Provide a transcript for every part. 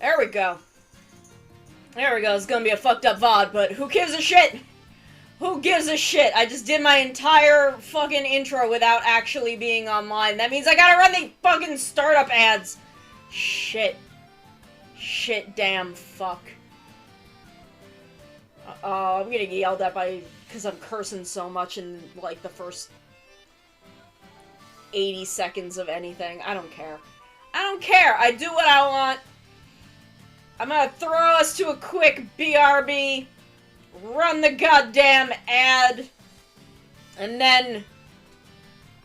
There we go. There we go. It's gonna be a fucked up VOD, but who gives a shit? Who gives a shit? I just did my entire fucking intro without actually being online. That means I gotta run the fucking startup ads. Shit. Shit, damn, fuck. I'm gonna get yelled at because I'm cursing so much in, like, the first 80 seconds of anything. I don't care. I don't care. I do what I want. I'm gonna throw us to a quick BRB, run the goddamn ad, and then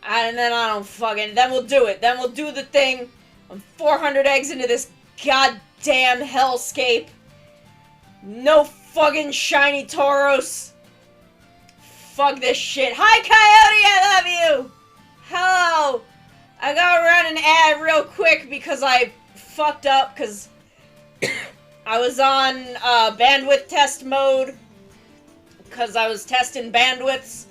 I don't fucking, then we'll do it. Then we'll do the thing. I'm 400 eggs into this goddamn hellscape. No fucking shiny Tauros. Fuck this shit. Hi, Coyote, I love you! Hello! I gotta run an ad real quick because I fucked up, because I was on bandwidth test mode, because I was testing bandwidths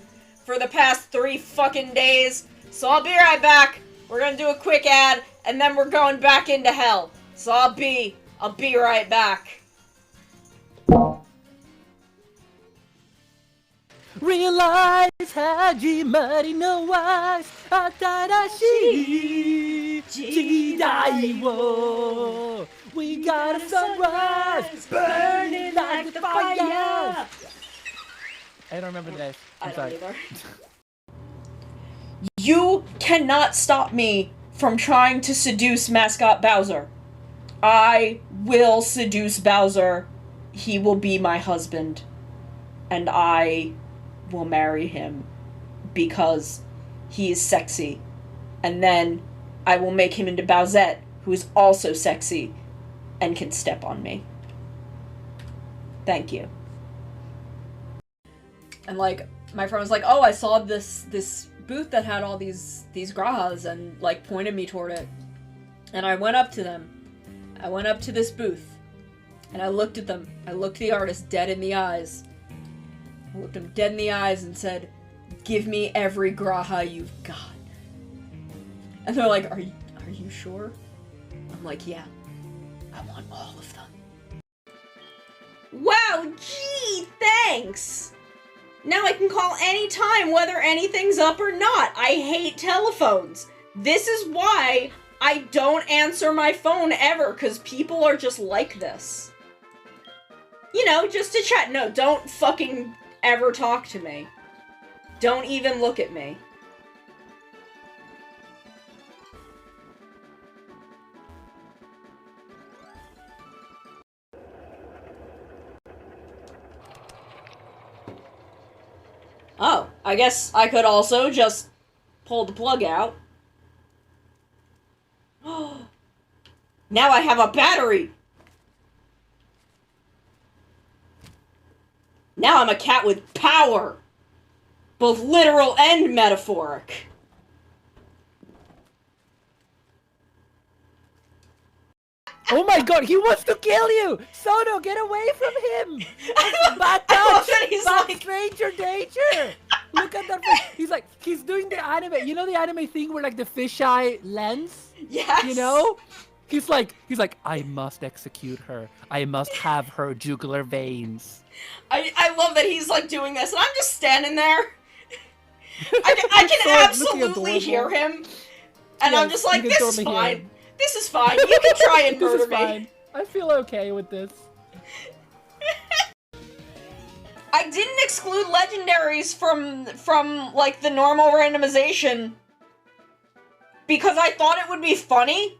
for the past 3 fucking days. So I'll be right back. We're gonna do a quick ad, and then we're going back into hell. So I'll be right back. Realize Hajimari no wa atarashii jidai wo. We got a sunrise burning like the fire. I don't remember this. I'm sorry. Either. You cannot stop me from trying to seduce Mascot Bowser. I will seduce Bowser. He will be my husband. And I will marry him because he is sexy. And then I will make him into Bowsette, who is also sexy and can step on me. Thank you. And like, my friend was like, oh, I saw this booth that had all these grahas, and like pointed me toward it. And I went up to them. I went up to this booth and I looked at them. I looked the artist dead in the eyes. I looked him dead in the eyes and said, give me every graha you've got. And they're like, are you sure? I'm like, yeah. I want all of them. Wow, gee, thanks! Now I can call any time whether anything's up or not. I hate telephones. This is why I don't answer my phone ever, because people are just like this. You know, just to chat. No, don't fucking ever talk to me. Don't even look at me. Oh, I guess I could also just pull the plug out. Now I have a battery! Now I'm a cat with power! Both literal and metaphoric. Oh my god, he wants to kill you! Sono, get away from him! Bad touch! He's Bad like... stranger danger! Look at that face. He's doing the anime. You know the anime thing where like the fisheye lens? Yes! You know? He's like, I must execute her. I must have her jugular veins. I love that he's like doing this, and I'm just standing there. I can absolutely hear him. And I'm just like, this is fine. This is fine. You can try and murder me. Fine. I feel okay with this. I didn't exclude legendaries from like the normal randomization because I thought it would be funny.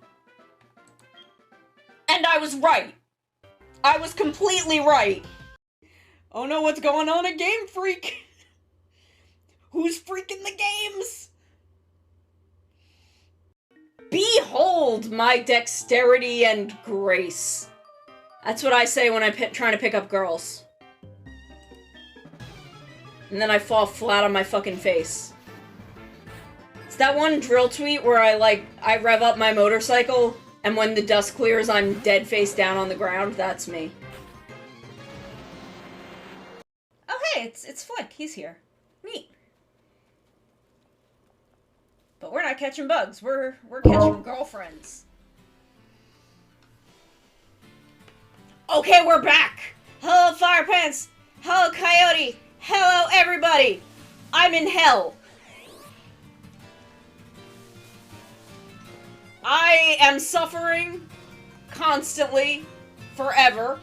And I was right. I was completely right. Oh no, what's going on at Game Freak? Who's freaking the games? Behold my dexterity and grace. That's what I say when I'm trying to pick up girls. And then I fall flat on my fucking face. It's that one drill tweet where I rev up my motorcycle, and when the dust clears, I'm dead face down on the ground. That's me. Oh hey, it's Flick. He's here. Neat. But we're not catching bugs. We're catching girlfriends. Okay, we're back! Hello, Fire Pants! Hello, Coyote! Hello, everybody! I'm in hell. I am suffering constantly, forever.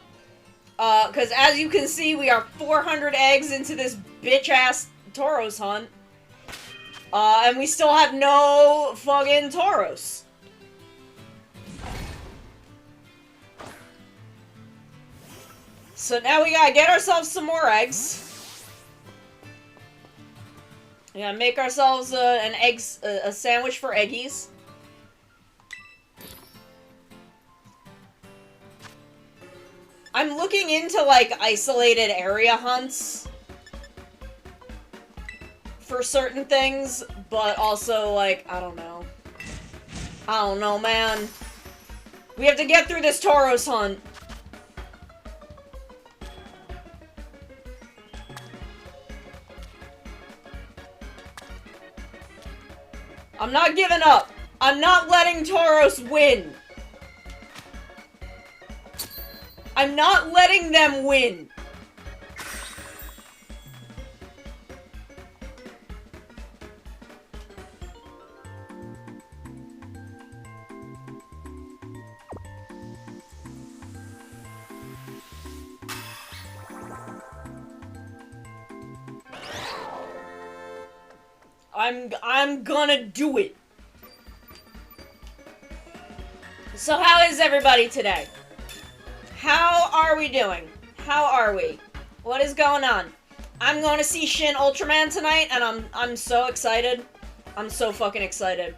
Because as you can see, we are 400 eggs into this bitch-ass Tauros hunt. And we still have no fucking Tauros. So now we gotta get ourselves some more eggs. We gotta make ourselves a sandwich for eggies. I'm looking into, like, isolated area hunts for certain things, but also, like, I don't know. I don't know, man. We have to get through this Tauros hunt. I'm not giving up. I'm not letting Tauros win. I'm not letting them win. I'm gonna do it. So how is everybody today? How are we doing? How are we? What is going on? I'm going to see Shin Ultraman tonight, and I'm so excited. I'm so fucking excited.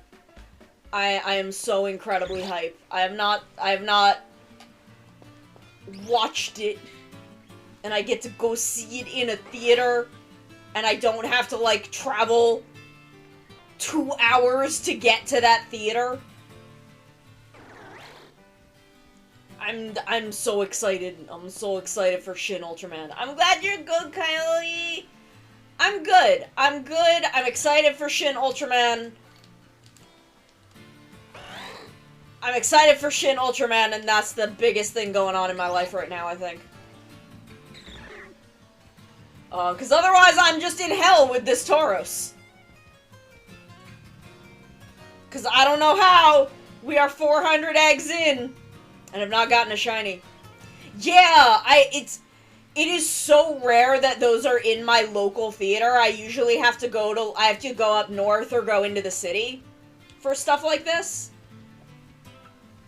I am so incredibly hyped. I have not watched it, and I get to go see it in a theater, and I don't have to, like, travel 2 hours to get to that theater. I'm so excited. I'm so excited for Shin Ultraman. I'm glad you're good, Coyote. I'm good. I'm good. I'm excited for Shin Ultraman. I'm excited for Shin Ultraman, and that's the biggest thing going on in my life right now, I think. Because otherwise I'm just in hell with this Tauros. Because I don't know how we are 400 eggs in and have not gotten a shiny. Yeah, it is so rare that those are in my local theater. I usually have to go up north or go into the city for stuff like this.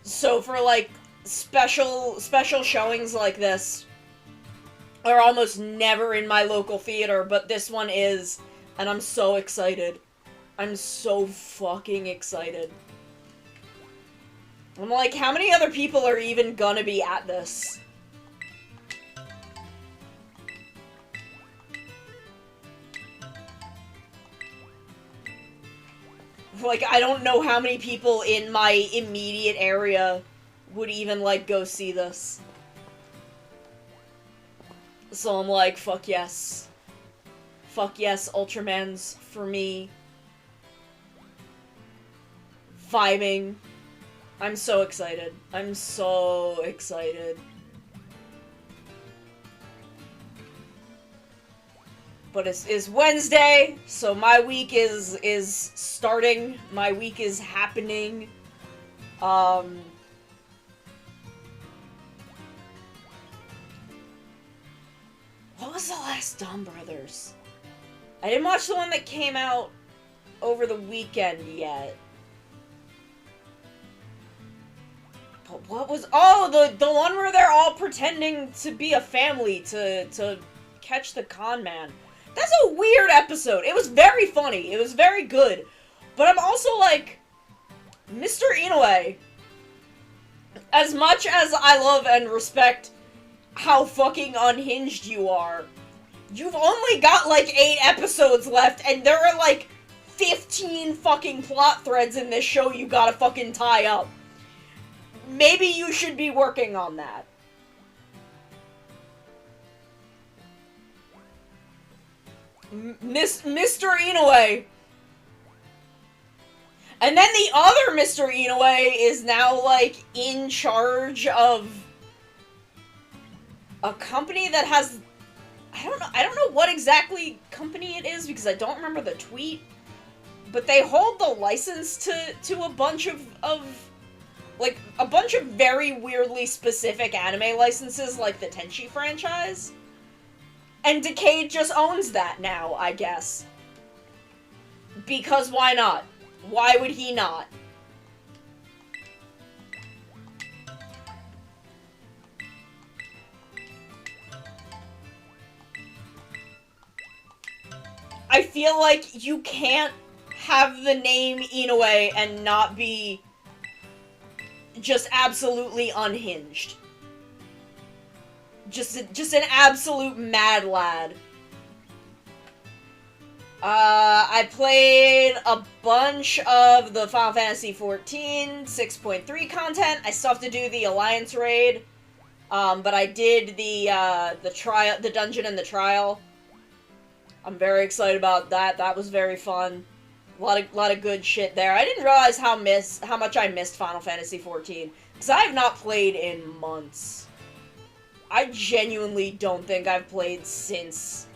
So for, like, special showings like this are almost never in my local theater, but this one is, and I'm so excited. I'm so fucking excited. I'm like, how many other people are even gonna be at this? Like, I don't know how many people in my immediate area would even, like, go see this. So I'm like, fuck yes. Fuck yes, Ultraman's for me. Vibing. I'm so excited. I'm so excited. But it's Wednesday, so my week is starting. My week is happening. What was the last Dawn Brothers? I didn't watch the one that came out over the weekend yet. But what was... Oh, the one where they're all pretending to be a family to catch the con man. That's a weird episode. It was very funny. It was very good. But I'm also like, Mr. Inoue, as much as I love and respect how fucking unhinged you are, you've only got like 8 episodes left, and there are like 15 fucking plot threads in this show you gotta fucking tie up. Maybe you should be working on that. Mr. Inoue. And then the other Mr. Inoue is now, like, in charge of a company that has... I don't know what exactly company it is, because I don't remember the tweet, but they hold the license to a bunch of like, a bunch of very weirdly specific anime licenses, like the Tenchi franchise. And Decade just owns that now, I guess. Because why not? Why would he not? I feel like you can't have the name Inoue and not be just absolutely unhinged. Just an absolute mad lad. I played a bunch of the Final Fantasy XIV 6.3 content. I still have to do the Alliance raid. But I did the trial, the dungeon and the trial. I'm very excited about that. That was very fun. A lot of good shit there. I didn't realize how much I missed Final Fantasy XIV, because I have not played in months. I genuinely don't think I've played since,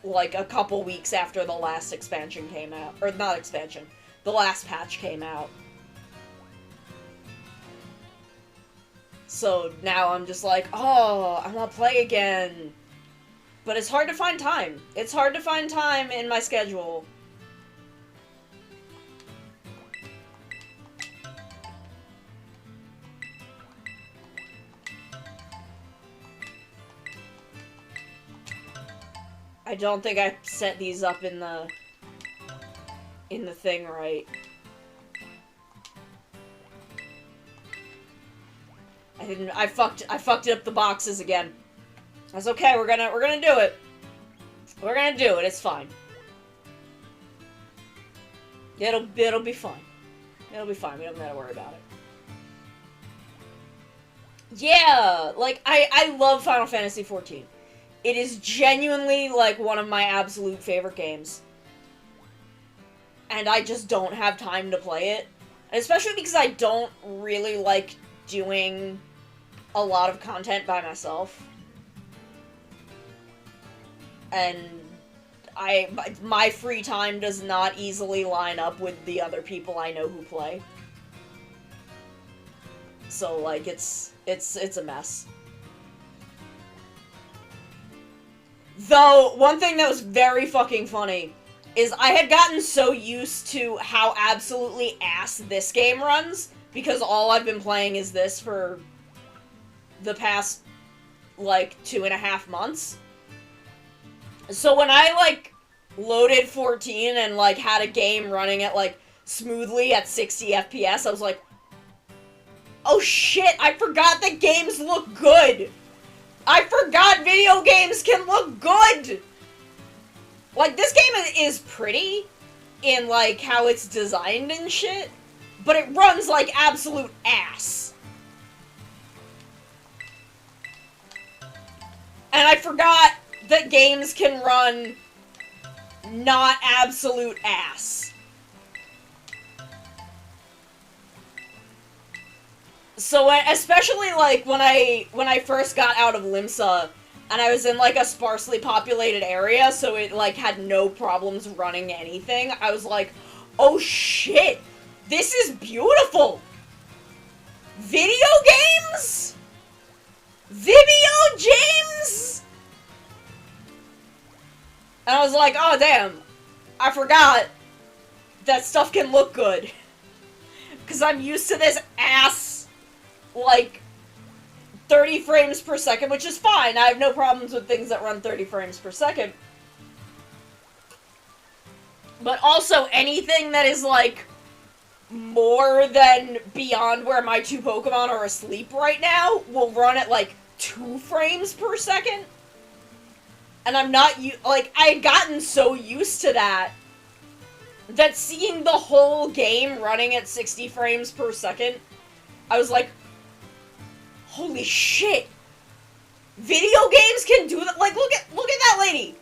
like, a couple weeks after the last expansion came out. Or, not expansion. The last patch came out. So, now I'm just like, oh, I want to play again. But it's hard to find time. It's hard to find time in my schedule. I don't think I set these up in the thing right. I fucked it up the boxes again. That's okay, we're gonna do it. We're gonna do it, it's fine. It'll be fine. It'll be fine, we don't gotta worry about it. Yeah! Like, I love Final Fantasy XIV. It is genuinely, like, one of my absolute favorite games. And I just don't have time to play it. And especially because I don't really like doing a lot of content by myself. And my free time does not easily line up with the other people I know who play. So, like, it's a mess. Though, one thing that was very fucking funny is I had gotten so used to how absolutely ass this game runs, because all I've been playing is this for the past, like, 2.5 months. So when I, like, loaded 14 and, like, had a game running at, like, smoothly at 60 FPS, I was like, oh shit, I forgot that games look good! I forgot video games can look good! Like, this game is pretty in, like, how it's designed and shit, but it runs like absolute ass. And I forgot that games can run not absolute ass. So, especially, like, when I first got out of Limsa, and I was in, like, a sparsely populated area, so it, like, had no problems running anything, I was like, oh shit! This is beautiful! Video games? Video games? And I was like, oh damn, I forgot that stuff can look good. Because I'm used to this ass, like, 30 frames per second, which is fine. I have no problems with things that run 30 frames per second. But also, anything that is, like, more than beyond where my 2 Pokemon are asleep right now will run at, like, 2 frames per second. And I'm not, like, I had gotten so used to that seeing the whole game running at 60 frames per second, I was like, holy shit! Video games can do that. Like, look at that lady.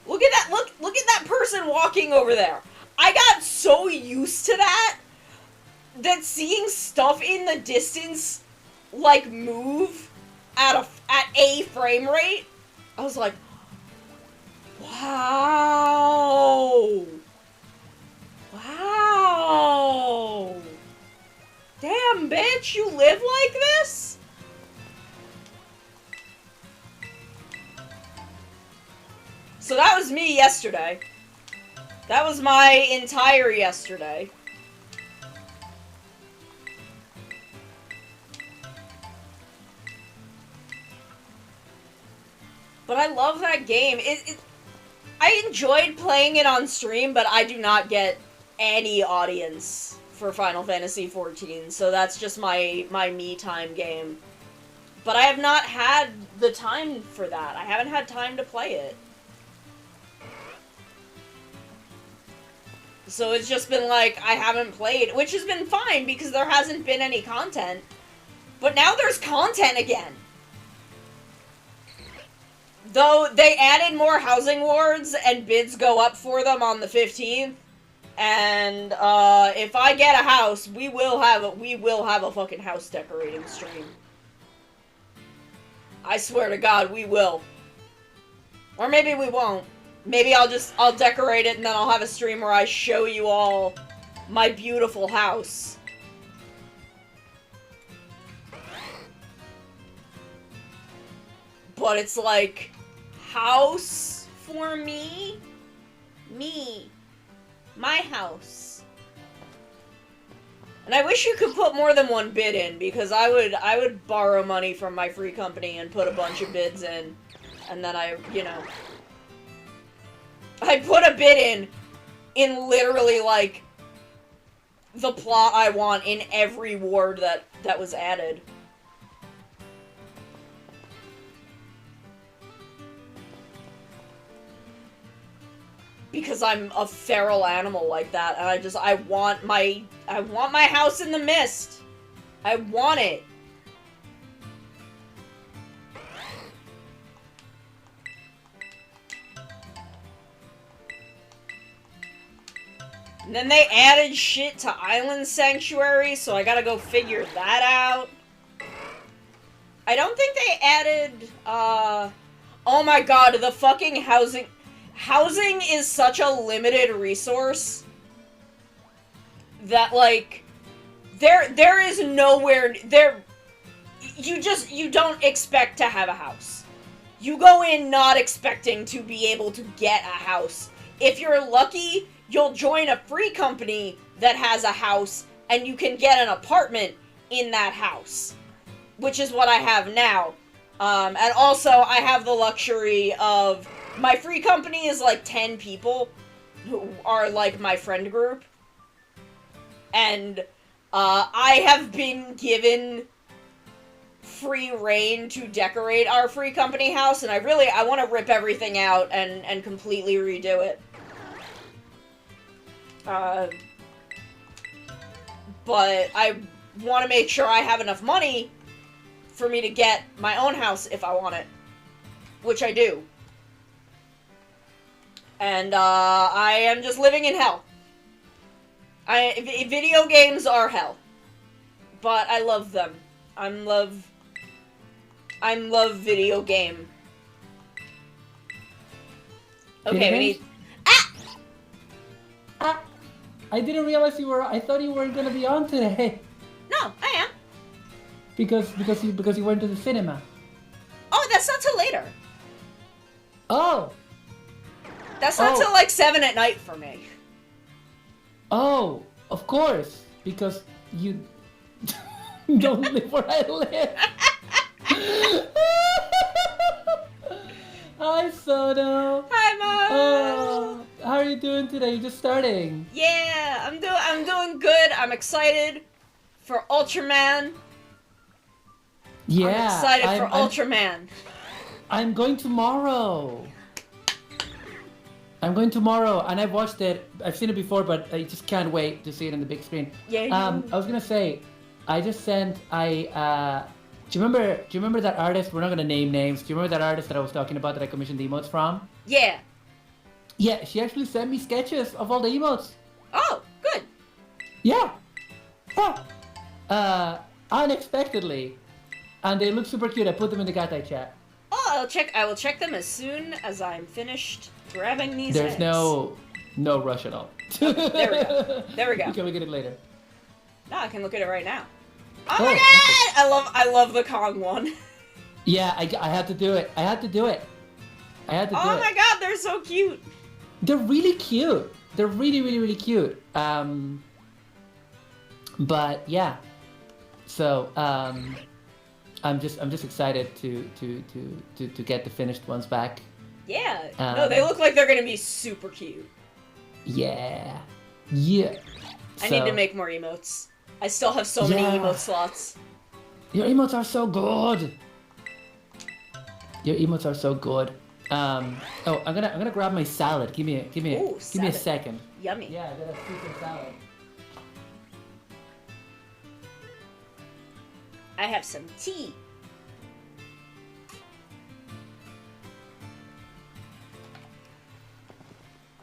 Look at that person walking over there. I got so used to that seeing stuff in the distance, like, move at a frame rate. I was like, wow. Wow. Damn, bitch, you live like this? So that was me yesterday. That was my entire yesterday. But I love that game. I enjoyed playing it on stream, but I do not get any audience for Final Fantasy XIV, so that's just my me time game. But I have not had the time for that. I haven't had time to play it. So it's just been like, I haven't played, which has been fine because there hasn't been any content. But now there's content again. Though they added more housing wards and bids go up for them on the 15th. And if I get a house, we will have a fucking house decorating stream. I swear to God, we will. Or maybe we won't. Maybe I'll decorate it and then I'll have a stream where I show you all my beautiful house. But it's like, house for me? Me. My house. And I wish you could put more than one bid in, because I would borrow money from my free company and put a bunch of bids in. And then I put a bid in literally, like, the plot I want in every ward that was added. Because I'm a feral animal like that, and I want my house in the mist. I want it. And then they added shit to Island Sanctuary, so I gotta go figure that out. I don't think they added, oh my god, the fucking housing... Housing is such a limited resource that, like, there is nowhere, you don't expect to have a house. You go in not expecting to be able to get a house. If you're lucky, you'll join a free company that has a house, and you can get an apartment in that house. Which is what I have now. And also, I have the luxury of... My free company is like 10 people who are like my friend group. And I have been given free reign to decorate our free company house, and I want to rip everything out and completely redo it. But I want to make sure I have enough money for me to get my own house if I want it. Which I do. And, I am just living in hell. Video games are hell. But I love them. I love video game. Okay, we need... Ah! I didn't realize I thought you weren't gonna be on today. No, I am. Because you went to the cinema. Oh, that's not till later. Oh! That's not till like 7 at night for me. Oh, of course, because you don't live where I live. Hi, Soto. Hi, Mom. Oh, how are you doing today? You're just starting. Yeah, I'm doing good. I'm excited for Ultraman. Yeah, I'm excited for Ultraman. I'm going tomorrow. I'm going tomorrow, and I've watched it. I've seen it before, but I just can't wait to see it on the big screen. Yeah. I was gonna say, I just sent. Do you remember that artist? We're not gonna name names. Do you remember that artist that I was talking about that I commissioned the emotes from? Yeah. Yeah, she actually sent me sketches of all the emotes. Oh, good. Yeah. Oh. Unexpectedly. And they look super cute. I put them in the Gatai chat. Oh, I will check them as soon as I'm finished grabbing these There's eggs. no rush at all. Okay, there we go. There we go. You can look at it later. No, I can look at it right now. Oh, Oh, my god! I love the Kong one. Yeah, I had to do it. I had to do it. Oh my god, they're so cute. They're really cute. They're really, really, really cute. But yeah. So I'm just excited to get the finished ones back. Yeah. No, they look like they're gonna be super cute. Yeah. Yeah. I need to make more emotes. I still have so many emote slots. Your emotes are so good. Your emotes are so good. Oh, I'm gonna grab my salad. Give me a second. Yummy. Yeah, I gotta see some salad. I have some tea.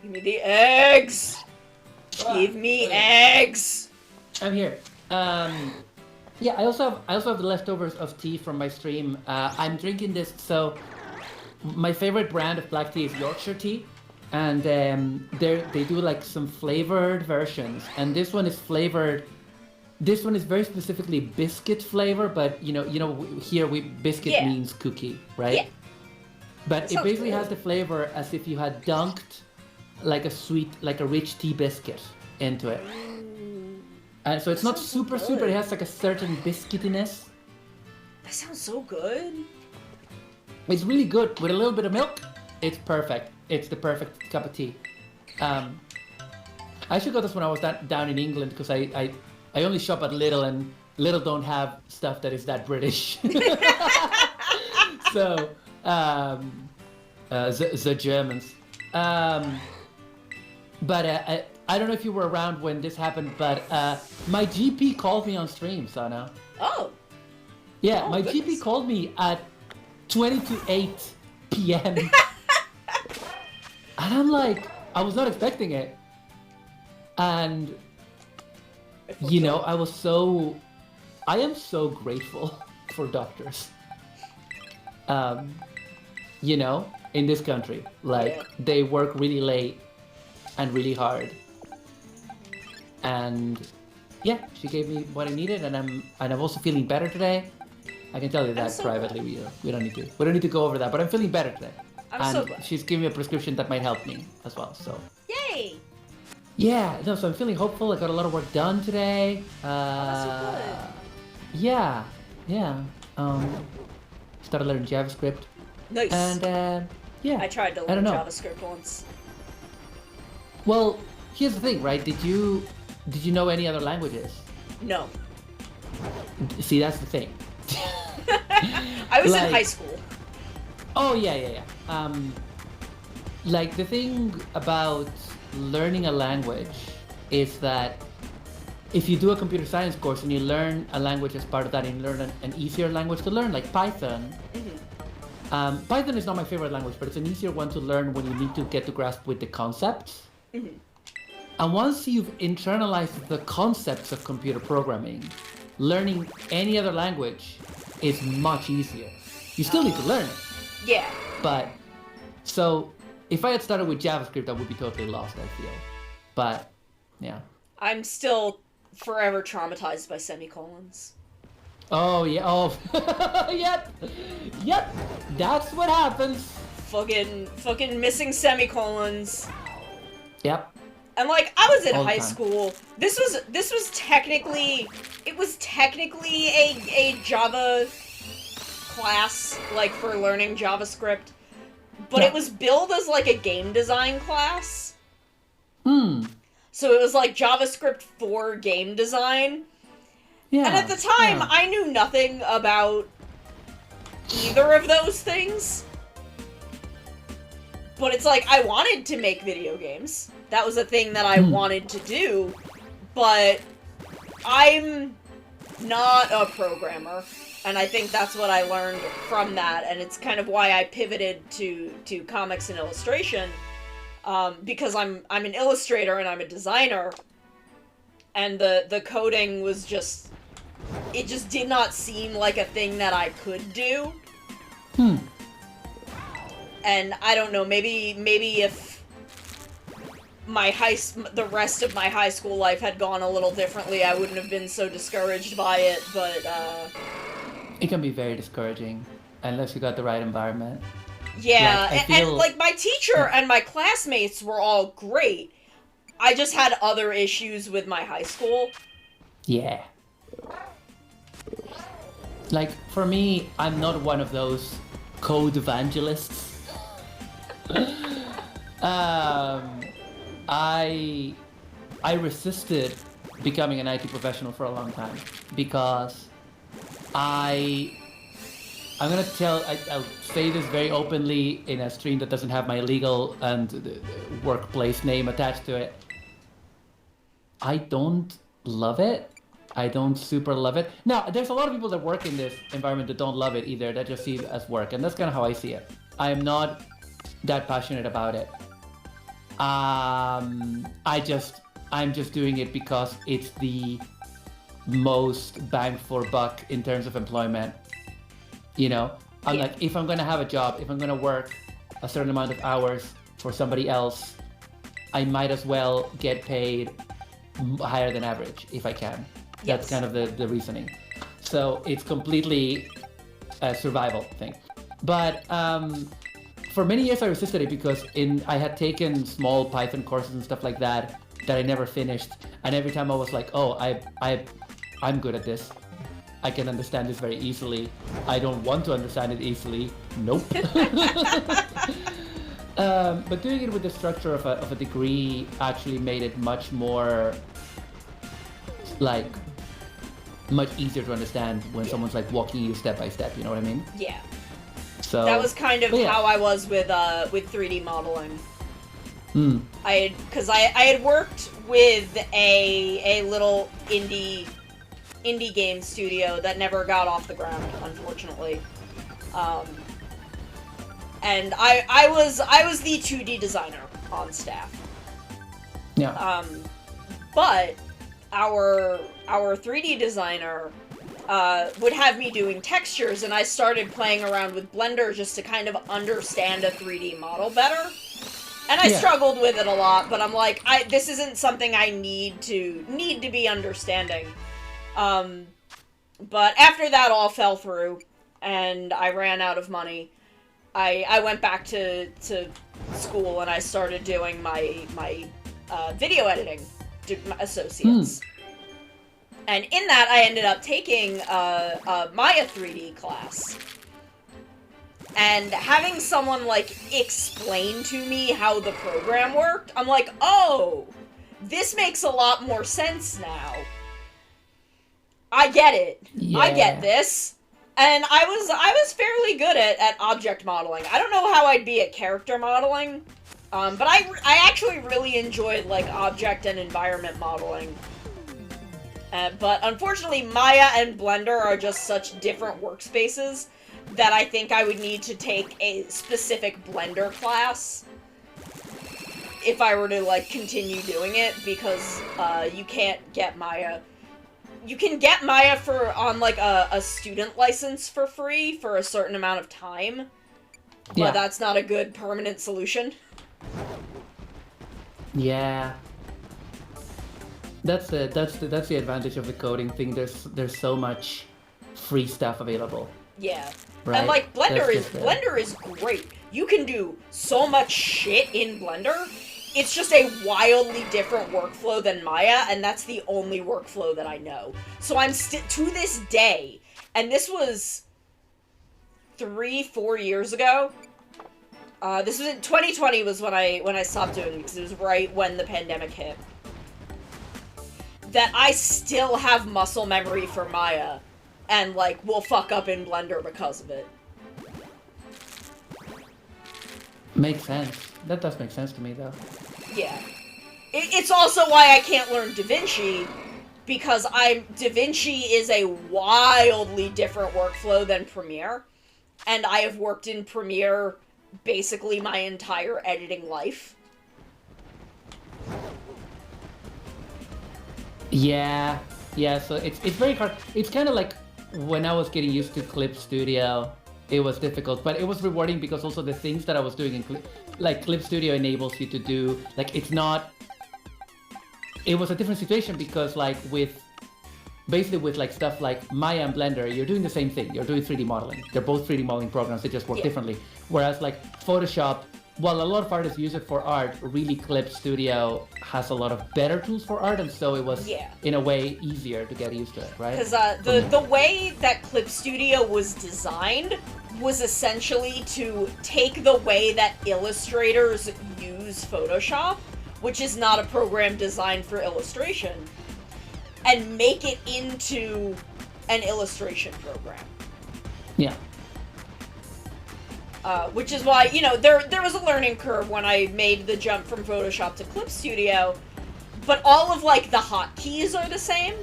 Give me the eggs. Give me eggs. I'm here. Yeah, I also have the leftovers of tea from my stream. I'm drinking this. So my favorite brand of black tea is Yorkshire tea, and they do like some flavored versions, and this one is flavored. This one is very specifically biscuit flavor, but you know here biscuit means cookie, right? Yeah. But it basically has the flavor as if you had dunked like a rich tea biscuit into it. And so it's not super. It has like a certain biscuitiness. That sounds so good. It's really good with a little bit of milk. It's perfect. It's the perfect cup of tea. I should got this when I was down in England because I only shop at Lidl, and Lidl don't have stuff that is that British. So the Germans. But I don't know if you were around when this happened, but my GP called me on stream, Sana. Oh. Yeah, my GP called me at 20 to 8 p.m. And I'm like, I was not expecting it. And, you know, I am so grateful for doctors. You know, in this country, like, they work really late and really hard. And yeah, she gave me what I needed, and I'm also feeling better today. I can tell you that privately. We don't need to go over that, but I'm feeling better today. I'm so glad. She's giving me a prescription that might help me as well. So yay! Yeah, no. So I'm feeling hopeful. I got a lot of work done today. That's so good. Yeah. Started learning JavaScript. Nice. And yeah. I tried to learn JavaScript once. Well, here's the thing, right? Did you know any other languages? No. See, that's the thing. I was in high school. Oh yeah. Like the thing about learning a language is that if you do a computer science course and you learn a language as part of that, and you learn an easier language to learn, like Python. Mm-hmm. Python is not my favorite language, but it's an easier one to learn when you need to get to grasp with the concepts. Mm-hmm. And once you've internalized the concepts of computer programming, learning any other language is much easier. You still need to learn it. Yeah. But, so, if I had started with JavaScript, I would be totally lost, I feel. But, yeah. I'm still forever traumatized by semicolons. Oh, yeah, oh. Yep, that's what happens. Fucking missing semicolons. Yep. And like, I was in high school. This was technically a Java class, like, for learning JavaScript. But it was billed as like a game design class. So it was like JavaScript for game design. Yeah. And at the time, I knew nothing about either of those things. But it's like, I wanted to make video games. That was a thing that I wanted to do. But I'm not a programmer. And I think that's what I learned from that. And it's kind of why I pivoted to comics and illustration. Because I'm an illustrator and I'm a designer. And the coding was just it just did not seem like a thing that I could do. And I don't know, maybe if the rest of my high school life had gone a little differently, I wouldn't have been so discouraged by it, but, It can be very discouraging, unless you got the right environment. Yeah, Like, and, like, my teacher and my classmates were all great. I just had other issues with my high school. Yeah. Like, for me, I'm not one of those code evangelists. I resisted becoming an IT professional for a long time because I'm gonna I'll say this very openly in a stream that doesn't have my legal and workplace name attached to it. I don't love it. I don't super love it. Now, there's a lot of people that work in this environment that don't love it either, that just see it as work, and that's kind of how I see it. I am not that passionate about it. I'm just doing it because it's the most bang for buck in terms of employment. You know, I'm like, if I'm gonna have a job, if I'm gonna work a certain amount of hours for somebody else, I might as well get paid higher than average if I can. That's kind of the reasoning. So it's completely a survival thing. But for many years I resisted it because I had taken small Python courses and stuff like that I never finished. And every time I was like, oh, I'm good at this. I can understand this very easily. I don't want to understand it easily. Nope. But doing it with the structure of a degree actually made it much more, like, much easier to understand when someone's like walking you step by step. You know what I mean? Yeah. So that was kind of how I was with 3D modeling. Because I had worked with a little indie game studio that never got off the ground, unfortunately. And I was the 2D designer on staff. Yeah. But our 3D designer would have me doing textures, and I started playing around with Blender just to kind of understand a 3D model better. And I struggled with it a lot, but I'm like, this isn't something I need to be understanding. But after that all fell through, and I ran out of money, I went back to school and I started doing my video editing associates. And in that, I ended up taking a Maya 3D class. And having someone, like, explain to me how the program worked, I'm like, oh, this makes a lot more sense now. I get it. Yeah. I get this. And I was fairly good at object modeling. I don't know how I'd be at character modeling, but I actually really enjoyed, like, object and environment modeling. But unfortunately, Maya and Blender are just such different workspaces that I think I would need to take a specific Blender class if I were to, like, continue doing it, because you can't get Maya. You can get Maya on, like, a student license for free for a certain amount of time, but that's not a good permanent solution. Yeah. That's the advantage of the coding thing. There's so much free stuff available. Yeah. Right? And, like, Blender is great. You can do so much shit in Blender. It's just a wildly different workflow than Maya, and that's the only workflow that I know. So I'm to this day, and this was 3-4 years ago. This was in 2020 was when I stopped doing it, because it was right when the pandemic hit. That I still have muscle memory for Maya, and, like, will fuck up in Blender because of it. Makes sense. That does make sense to me, though. Yeah. It's also why I can't learn DaVinci, because DaVinci is a wildly different workflow than Premiere, and I have worked in Premiere basically my entire editing life. Yeah, Yeah, so it's very hard. It's kind of like when I was getting used to Clip Studio, it was difficult, but it was rewarding because also the things that I was doing in Clip Studio enables you to do like it's not. It was a different situation because like with like stuff like Maya and Blender, you're doing the same thing. You're doing 3D modeling. They're both 3D modeling programs. They just work differently. Whereas like Photoshop, while a lot of artists use it for art, really Clip Studio has a lot of better tools for art, and so it was in a way easier to get used to it, right? Because the way that Clip Studio was designed was essentially to take the way that illustrators use Photoshop, which is not a program designed for illustration, and make it into an illustration program. Yeah. Which is why, you know, there was a learning curve when I made the jump from Photoshop to Clip Studio, but all of, like, the hotkeys are the same.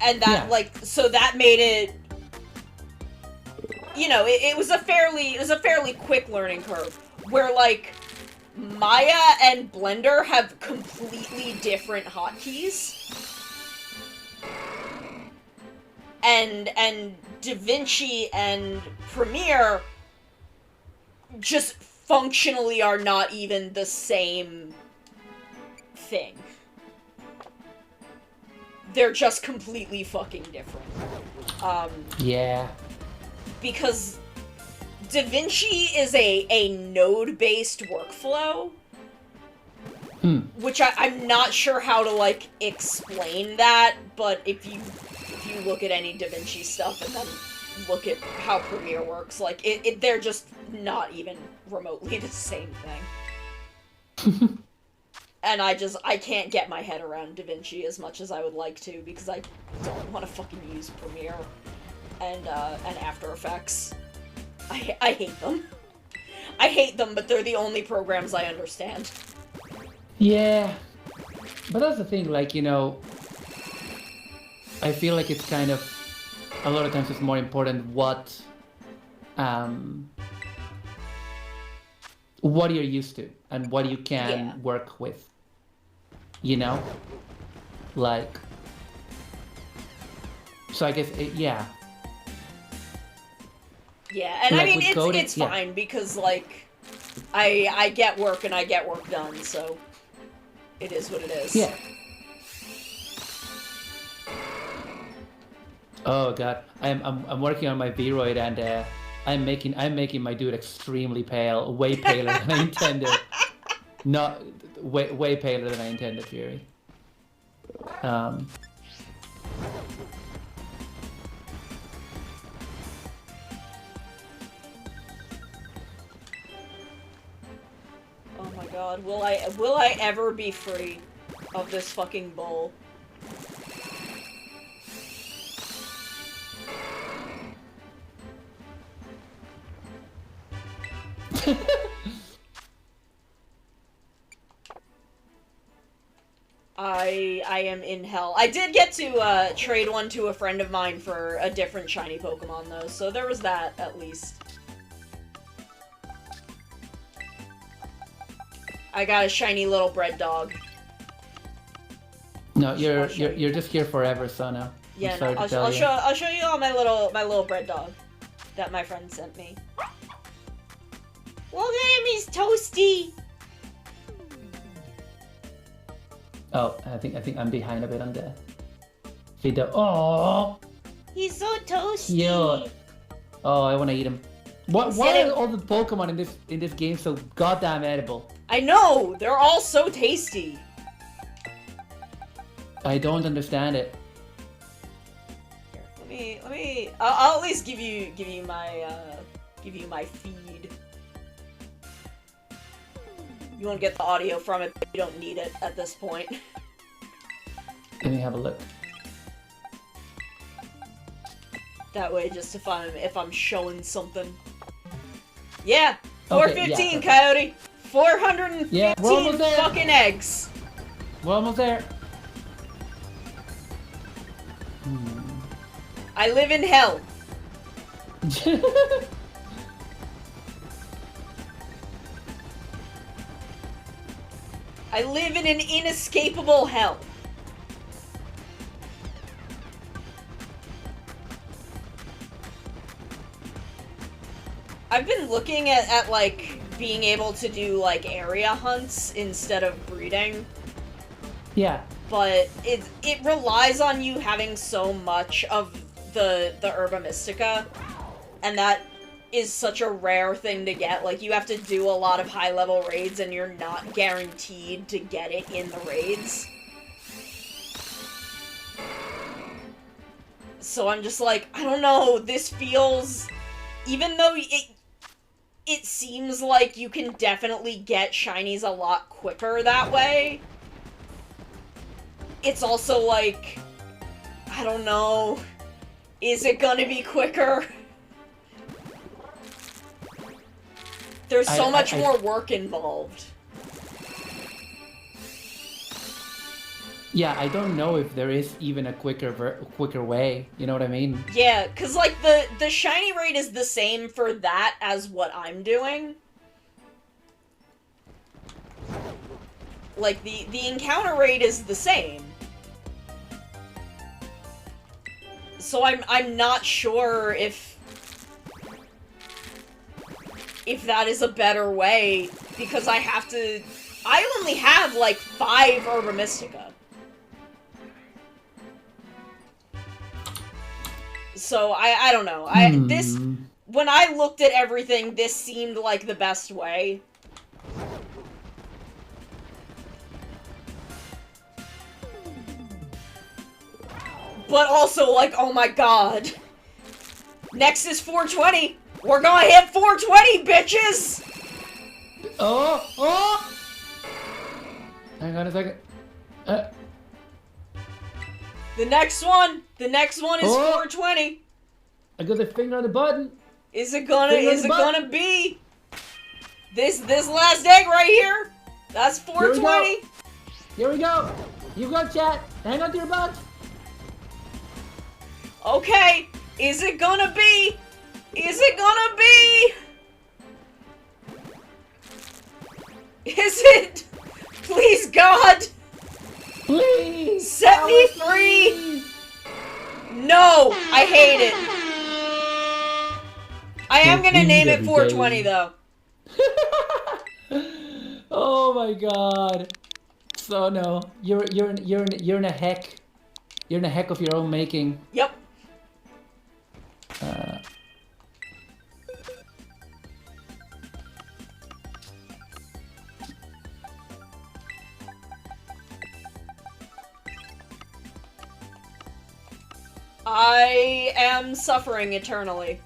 And that, so that made it, you know, it was a fairly quick learning curve, where, like, Maya and Blender have completely different hotkeys. And DaVinci and Premiere just functionally are not even the same thing. They're just completely fucking different. Yeah. Because DaVinci is a node-based workflow, which I'm not sure how to, like, explain that, but if you look at any DaVinci stuff and then look at how Premiere works, like, they're just not even remotely the same thing. And I can't get my head around DaVinci as much as I would like to, because I don't want to fucking use Premiere and After Effects. I hate them. I hate them, but they're the only programs I understand. Yeah. But that's the thing, like, you know, I feel like it's kind of, a lot of times it's more important what you're used to and what you can work with, you know? Like, so I guess, yeah, and like I mean, it's yeah. fine, because, like, I get work and I get work done, so it is what it is. Yeah. Oh god, I'm working on my Vroid and I'm making my dude extremely pale, way paler than I intended. Not way paler than I intended, Fury. Oh my god, will I ever be free of this fucking bowl? I am in hell. I did get to trade one to a friend of mine for a different shiny Pokemon though, so there was that at least. I got a shiny little bread dog. No, you're just here forever, Sana. Yeah, no, I'll show you all my little bread dog that my friend sent me. Look at him, he's toasty. Oh, I think I'm behind a bit on the video. Oh, he's so toasty. Cute. Oh, I want to eat him. Why are all the Pokemon in this game so goddamn edible? I know, they're all so tasty. I don't understand it. Here, let me. I'll at least give you my feed. You won't get the audio from it, but you don't need it at this point. Let me have a look. That way, just if I'm showing something. Yeah, 415, okay, Coyote. 415 fucking eggs. We're almost there. I live in hell. I live in an inescapable hell. I've been looking at like, being able to do, like, area hunts instead of breeding. Yeah. But it relies on you having so much of the Herba Mystica, and that is such a rare thing to get. Like, you have to do a lot of high-level raids, and you're not guaranteed to get it in the raids. So I'm just like, I don't know, this feels... Even though it seems like you can definitely get shinies a lot quicker that way, it's also like, I don't know, is it gonna be quicker? There's so much more work involved. Yeah, I don't know if there is even a quicker way. You know what I mean? Yeah, cause like the shiny rate is the same for that as what I'm doing. Like the encounter rate is the same. So I'm not sure if that is a better way, because I only have like 5 Herba Mystica. So I don't know. When I looked at everything, this seemed like the best way. But also, like, oh my god. Next is 420. We're gonna hit 420, bitches! Oh! Hang on a second. The next one is 420. I got the finger on the button. Is it gonna be this last egg right here? That's 420. Here we go. You go, chat. Hang on to your butt. Okay, is it gonna be? Is it gonna be? Is it? Please, God! Please! Set me free! No! I hate it. I am gonna name it 420 though. Oh my god. So no. You're in a heck. You're in a heck of your own making. Yep. I am suffering eternally.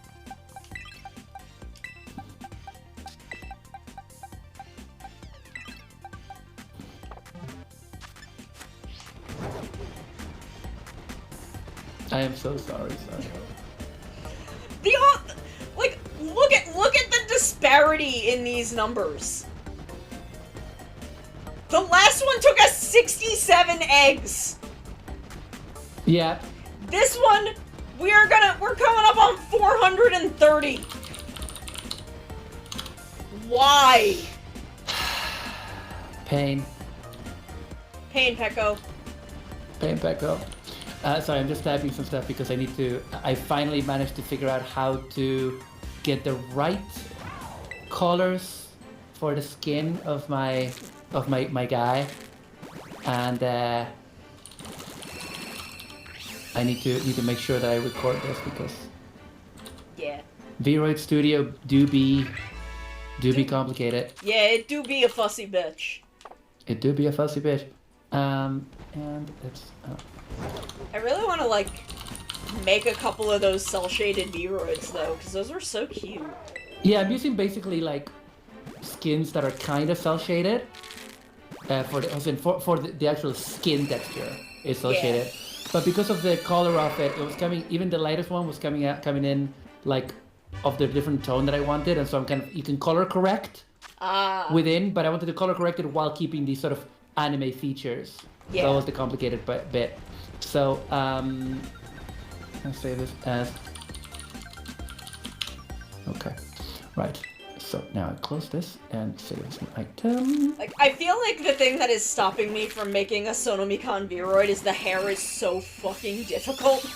I am so sorry. Like, look at the disparity in these numbers. The last one took us 67 eggs. Yeah. This one, we're coming up on 430. Why? Pain. Pain, Pecco. Pain, Pecco. Sorry, I'm just typing some stuff because I finally managed to figure out how to get the right colors for the skin of my guy, and I need to make sure that I record this because yeah, Vroid Studio do be complicated. Yeah, it do be a fussy bitch. It do be a fussy bitch. And it's. I really want to like make a couple of those cell shaded Vroids though, because those were so cute. Yeah, I'm using basically like skins that are kind of cell shaded. For the actual skin texture is cell shaded. But because of the color of it, it was coming. Even the lightest one was coming in like of the different tone that I wanted, and so you can color correct within. But I wanted to color correct it while keeping these sort of anime features. Yeah. So that was the complicated bit. So I'll say this as okay, right. So now I close this and save as an item. Like, I feel like the thing that is stopping me from making a Sonomicon Viroid is the hair is so fucking difficult.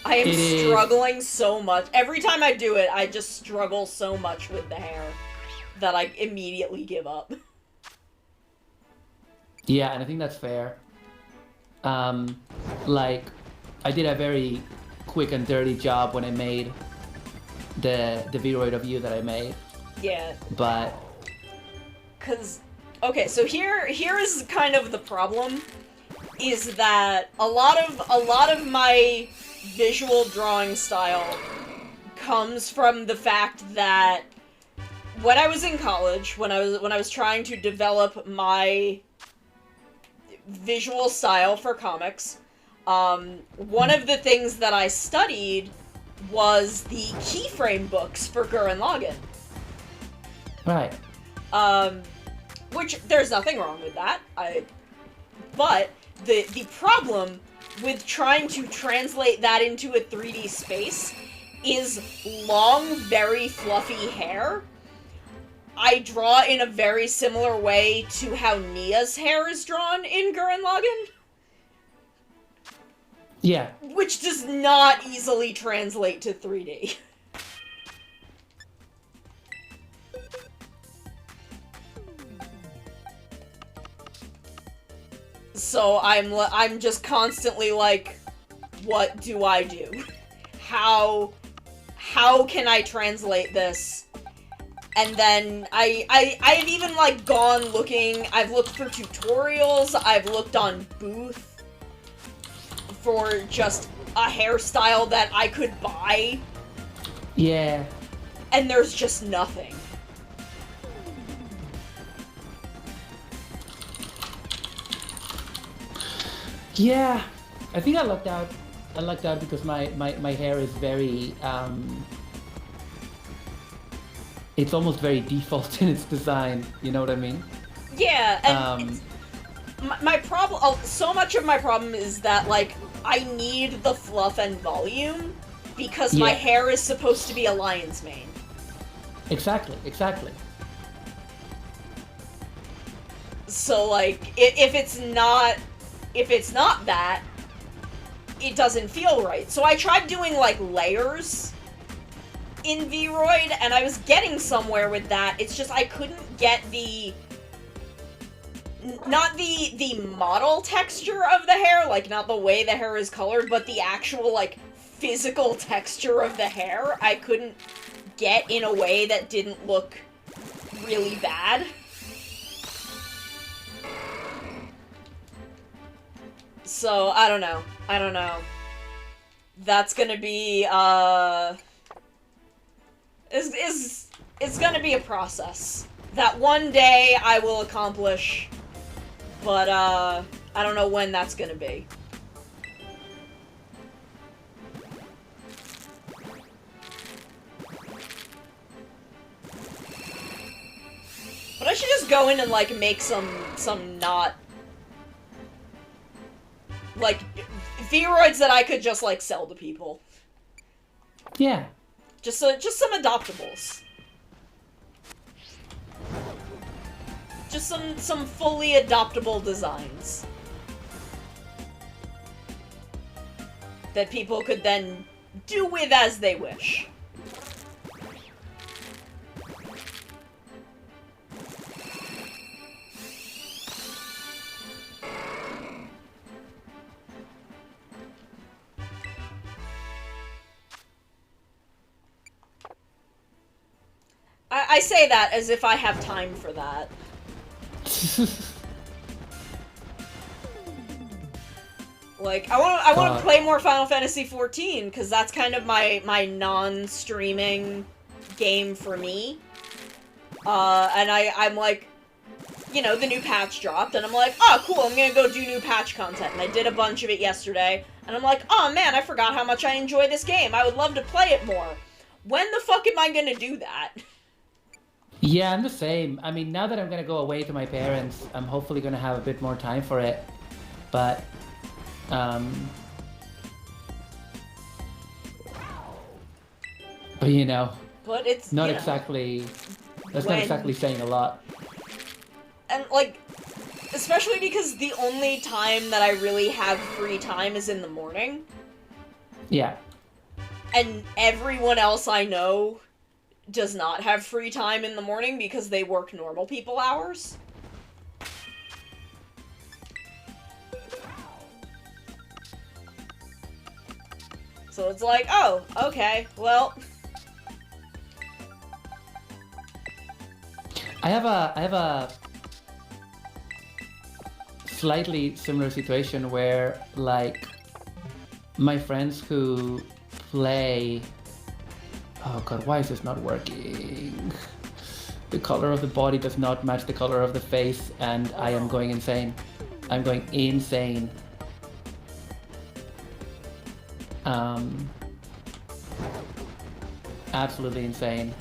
I am struggling so much. Every time I do it, I just struggle so much with the hair that I immediately give up. Yeah, and I think that's fair. Like, I did a very quick and dirty job when I made the Viroid of you that I made. Yeah. But... Cause, okay, so here is kind of the problem, is that a lot of my visual drawing style comes from the fact that when I was in college, when I was trying to develop my visual style for comics, one of the things that I studied was the keyframe books for Gurren Lagann. Right. Which there's nothing wrong with that. But the problem with trying to translate that into a 3D space is long, very fluffy hair. I draw in a very similar way to how Nia's hair is drawn in Gurren Lagann. Yeah. Which does not easily translate to 3D. So I'm just constantly like, what do I do? How can I translate this? And then I've even like gone looking, I've looked for tutorials, I've looked on Booth for just a hairstyle that I could buy. Yeah. And there's just nothing. Yeah, I think I lucked out. I lucked out because my hair is very, it's almost very default in its design, you know what I mean? Yeah, and my problem, so much of my problem is that, like, I need the fluff and volume because my hair is supposed to be a lion's mane. Exactly. So, like, if it's not that, it doesn't feel right. So I tried doing, like, layers in Vroid, and I was getting somewhere with that. It's just I couldn't get not the model texture of the hair, like, not the way the hair is colored, but the actual, like, physical texture of the hair I couldn't get in a way that didn't look really bad. So, I don't know. That's gonna be, it's gonna be a process that one day I will accomplish, but, I don't know when that's gonna be. But I should just go in and, like, make some not... like, Vroids that I could just, like, sell to people. Yeah. Just some adoptables. Just some fully adoptable designs. That people could then do with as they wish. I say that as if I have time for that. Like, I want to play more Final Fantasy XIV, because that's kind of my non-streaming game for me. And I'm like, you know, the new patch dropped, and I'm like, oh, cool, I'm gonna go do new patch content. And I did a bunch of it yesterday, and I'm like, oh man, I forgot how much I enjoy this game. I would love to play it more. When the fuck am I gonna do that? Yeah, I'm the same. I mean, now that I'm gonna go away to my parents, I'm hopefully gonna have a bit more time for it. But, you know, but it's not exactly That's not exactly saying a lot. And, like, especially because the only time that I really have free time is in the morning. Yeah. And everyone else I know does not have free time in the morning because they work normal people hours. So it's like, oh, okay, well... I have a slightly similar situation where, like, my friends who play... Oh god, why is this not working? The color of the body does not match the color of the face, and I am going insane. I'm going insane. Absolutely insane.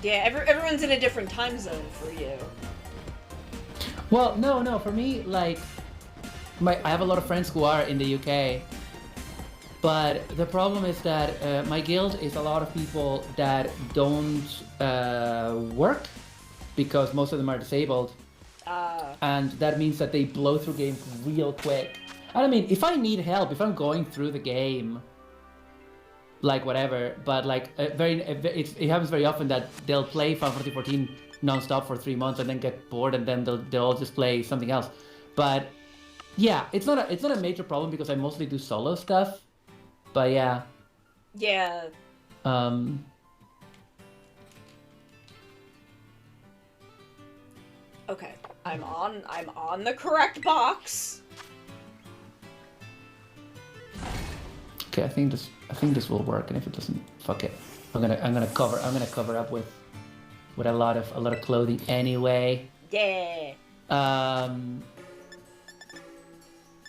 Yeah, everyone's in a different time zone for you. Well, no, for me, like, I have a lot of friends who are in the UK, but the problem is that my guild is a lot of people that don't work because most of them are disabled. And that means that they blow through games real quick. And I mean, if I need help, if I'm going through the game, like whatever, but like it happens very often that they'll play Final Fantasy 14 non-stop for 3 months and then get bored and then they'll just play something else. But yeah, it's not a major problem because I mostly do solo stuff. But yeah. Yeah. Okay, I'm on the correct box. Okay, I think this will work, and if it doesn't, fuck it. I'm gonna cover up with a lot of clothing anyway. Yeah.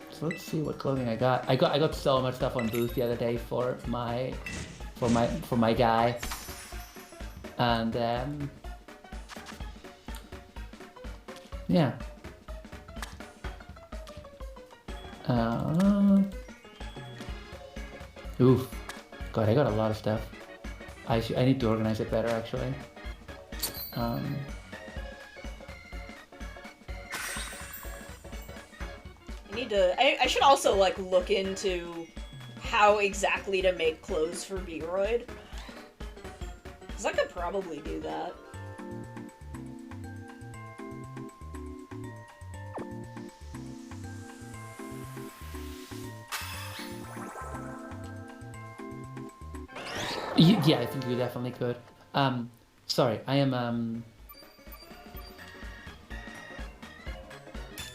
So let's see what clothing I got. I got so much stuff on Boost the other day for my guy, and yeah. Oof. God, I got a lot of stuff. I need to organize it better, actually. I should also, like, look into how exactly to make clothes for Vroid. Because I could probably do that. Yeah, I think you definitely could. Sorry, I am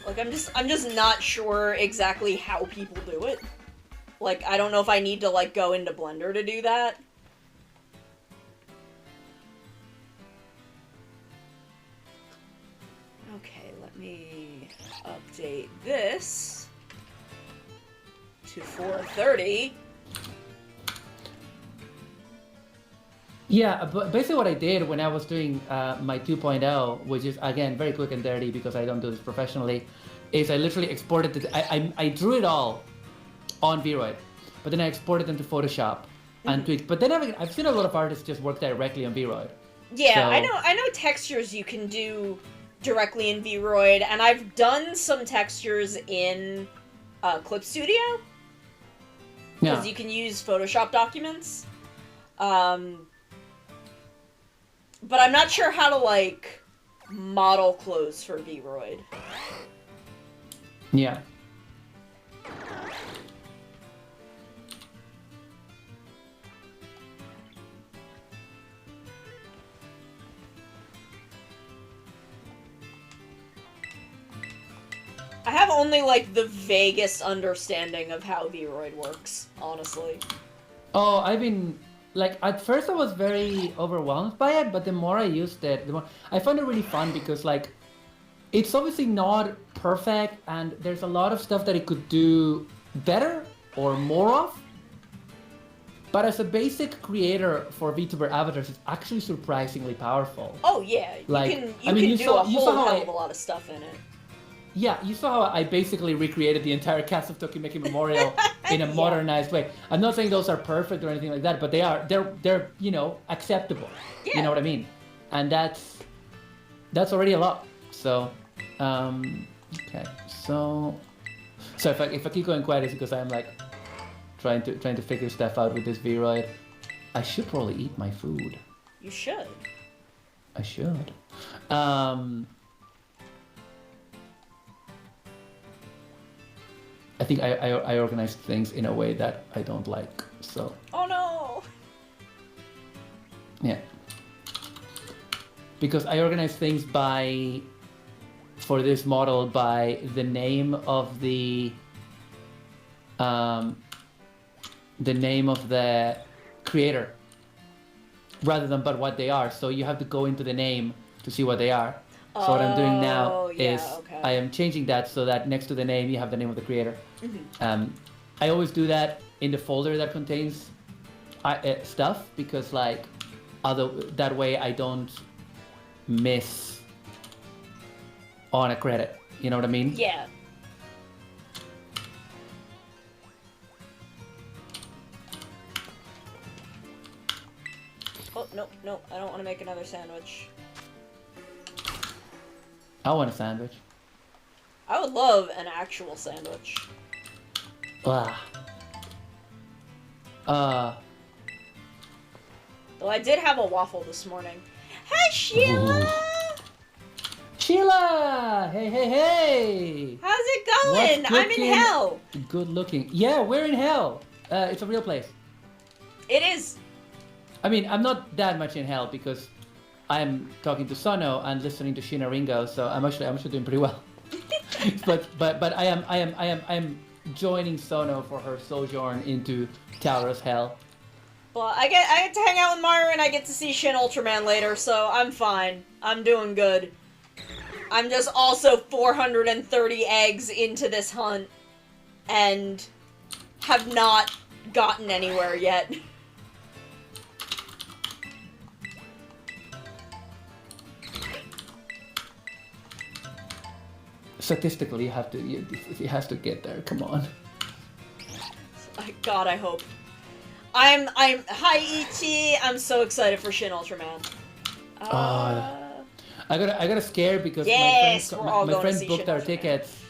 Like, I'm just not sure exactly how people do it. Like, I don't know if I need to, like, go into Blender to do that. Okay, let me update this to 430. Yeah, but basically what I did when I was doing my 2.0, which is, again, very quick and dirty because I don't do this professionally, is I literally exported it. I drew it all on Vroid, but then I exported them to Photoshop and tweaked. But then I've seen a lot of artists just work directly on Vroid. Yeah, so... I know textures you can do directly in Vroid, and I've done some textures in Clip Studio. Because you can use Photoshop documents. But I'm not sure how to, like, model clothes for Vroid. Yeah. I have only, like, the vaguest understanding of how Vroid works, honestly. Oh, I've been... Like, at first I was very overwhelmed by it, but the more I used it, the more... I found it really fun because, like, it's obviously not perfect, and there's a lot of stuff that it could do better or more of. But as a basic creator for VTuber avatars, it's actually surprisingly powerful. Oh yeah, Like, you I mean, can you do saw- a you whole saw how hell I- of a lot of stuff in it. Yeah, you saw how I basically recreated the entire cast of Tokimeki Memorial in a Yeah. modernized way. I'm not saying those are perfect or anything like that, but they're acceptable. You Yeah. know what I mean? And that's already a lot. So, okay. So if I keep going quiet, it's because I'm like trying to figure stuff out with this Vroid. I should probably eat my food. You should. I should. I think I organized things in a way that I don't like. So Oh no. yeah, because I organized things for this model by the name of the creator rather than but what they are. So you have to go into the name to see what they are. So what I'm doing now Oh, yeah, is okay. I am changing that so that next to the name you have the name of the creator. I always do that in the folder that contains stuff because that way I don't miss on a credit. You know what I mean? Yeah. Oh, no, I don't want to make another sandwich. I want a sandwich. I would love an actual sandwich. Ah. Though I did have a waffle this morning. Hey, Sheila! Ooh. Sheila! Hey! How's it going? What's I'm in cooking? hell. Good looking. Yeah, we're in hell. It's a real place. It is. I mean, I'm not that much in hell because I'm talking to Sono and listening to Shina Ringo, so I'm actually doing pretty well. but I am joining Sono for her sojourn into Tauros hell. Well, I get to hang out with Mario and I get to see Shin Ultraman later, so I'm fine. I'm doing good. I'm just also 430 eggs into this hunt and have not gotten anywhere yet. Statistically, it has to get there. Come on. God, I hope. Hi Ichi. I'm so excited for Shin Ultraman. I got scared because Yes, my we're all friend, my going to friend see booked Shin our Ultraman. tickets.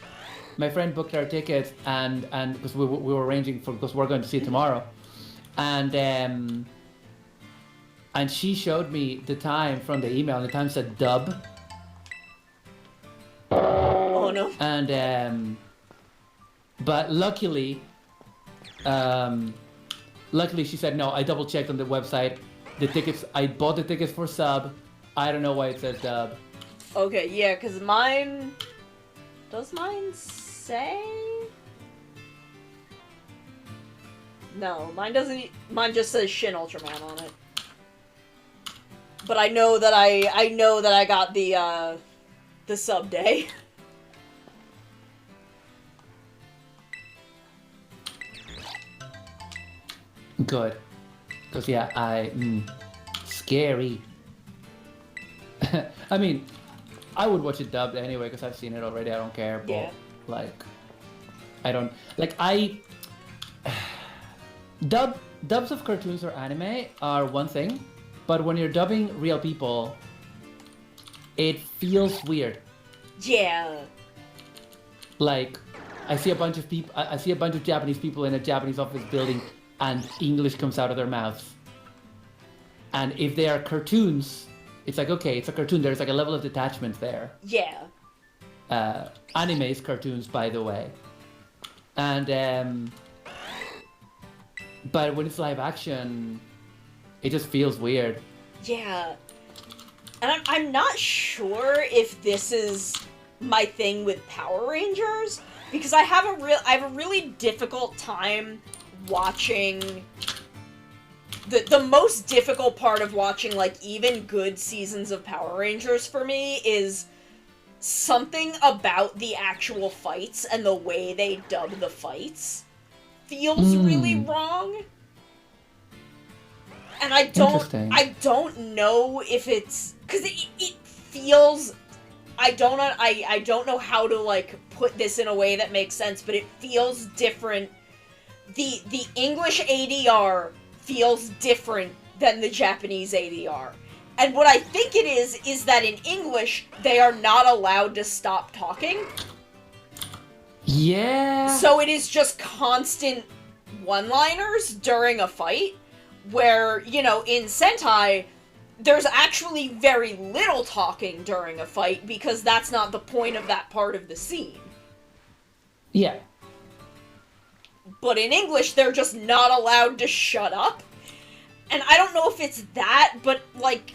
My friend booked our tickets and because we were arranging because we're going to see it tomorrow, and she showed me the time from the email. And the time said dub. Oh no. And but luckily she said no. I double checked on the website. The tickets, I bought the tickets for sub. I don't know why it says dub. Okay, yeah, because mine... Does mine say? No, mine doesn't... Mine just says Shin Ultraman on it. But I know that I got the sub day. Good. Because, yeah, scary. I mean, I would watch it dubbed anyway because I've seen it already. I don't care. But, Yeah. I don't... Dubs of cartoons or anime are one thing, but when you're dubbing real people, it feels weird. Yeah. I see a bunch of people. I see a bunch of Japanese people in a Japanese office building, and English comes out of their mouths. And if they are cartoons, it's like, okay, it's a cartoon. There's a level of detachment there. Yeah. Anime is cartoons, by the way. And but when it's live action, it just feels weird. Yeah. And I'm not sure if this is my thing with Power Rangers, because I have a really difficult time watching the most difficult part of watching even good seasons of Power Rangers for me is something about the actual fights and the way they dub the fights feels really wrong. And I don't know if it's, because it feels, I don't know how to, like, put this in a way that makes sense, but it feels different. The English ADR feels different than the Japanese ADR. And what I think it is that in English, they are not allowed to stop talking. Yeah. So it is just constant one-liners during a fight, where, you know, in Sentai, there's actually very little talking during a fight, because that's not the point of that part of the scene. Yeah. But in English, they're just not allowed to shut up. And I don't know if it's that, but, like,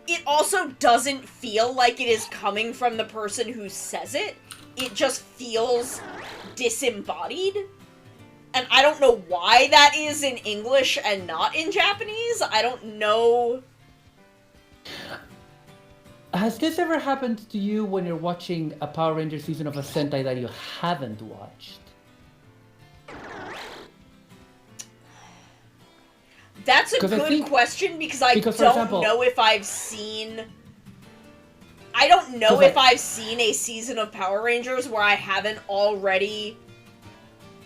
it also doesn't feel like it is coming from the person who says it. It just feels disembodied. And I don't know why that is in English and not in Japanese. I don't know. Has this ever happened to you when you're watching a Power Ranger season of a Sentai that you haven't watched? That's a good question, because I don't know if I've seen... I don't know if I've seen a season of Power Rangers where I haven't already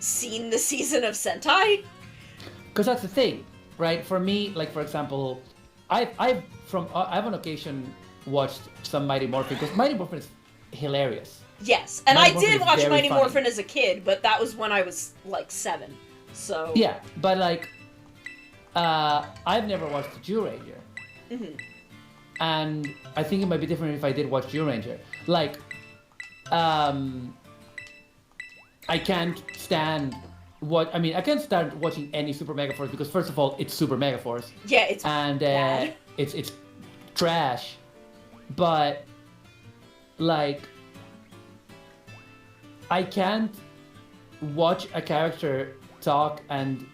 seen the season of Sentai. Because that's the thing, right? For me, like, for example, I've on occasion watched some Mighty Morphin, because Mighty Morphin is hilarious. Yes, and I did watch Mighty Morphin as a kid, but that was when I was, like, 7, so... Yeah, but, like, I've never watched Zyuranger. Mm-hmm. And I think it might be different if I did watch Zyuranger. Like, I can't stand I can't stand watching any Super Mega Force, because first of all, it's Super Mega Force. Yeah, it's bad. It's trash. But, like, I can't watch a character talk and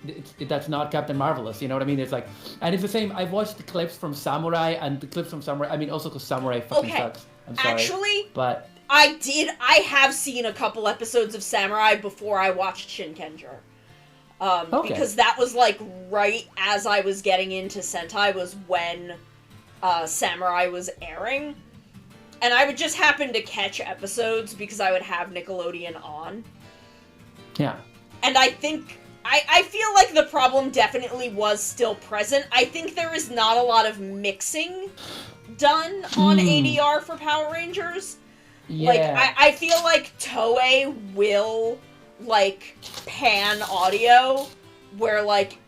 that's not Captain Marvelous, you know what I mean? It's like, and it's the same. I've watched the clips from Samurai, and the clips from Samurai, I mean, also because Samurai fucking sucks. I'm sorry. Actually, but I have seen a couple episodes of Samurai before I watched Shinkenger. Because that was, like, right as I was getting into Sentai was when Samurai was airing. And I would just happen to catch episodes because I would have Nickelodeon on. Yeah. And I think, I feel like the problem definitely was still present. I think there is not a lot of mixing done on ADR for Power Rangers. Yeah. Like, I feel like Toei will, like, pan audio, where, like,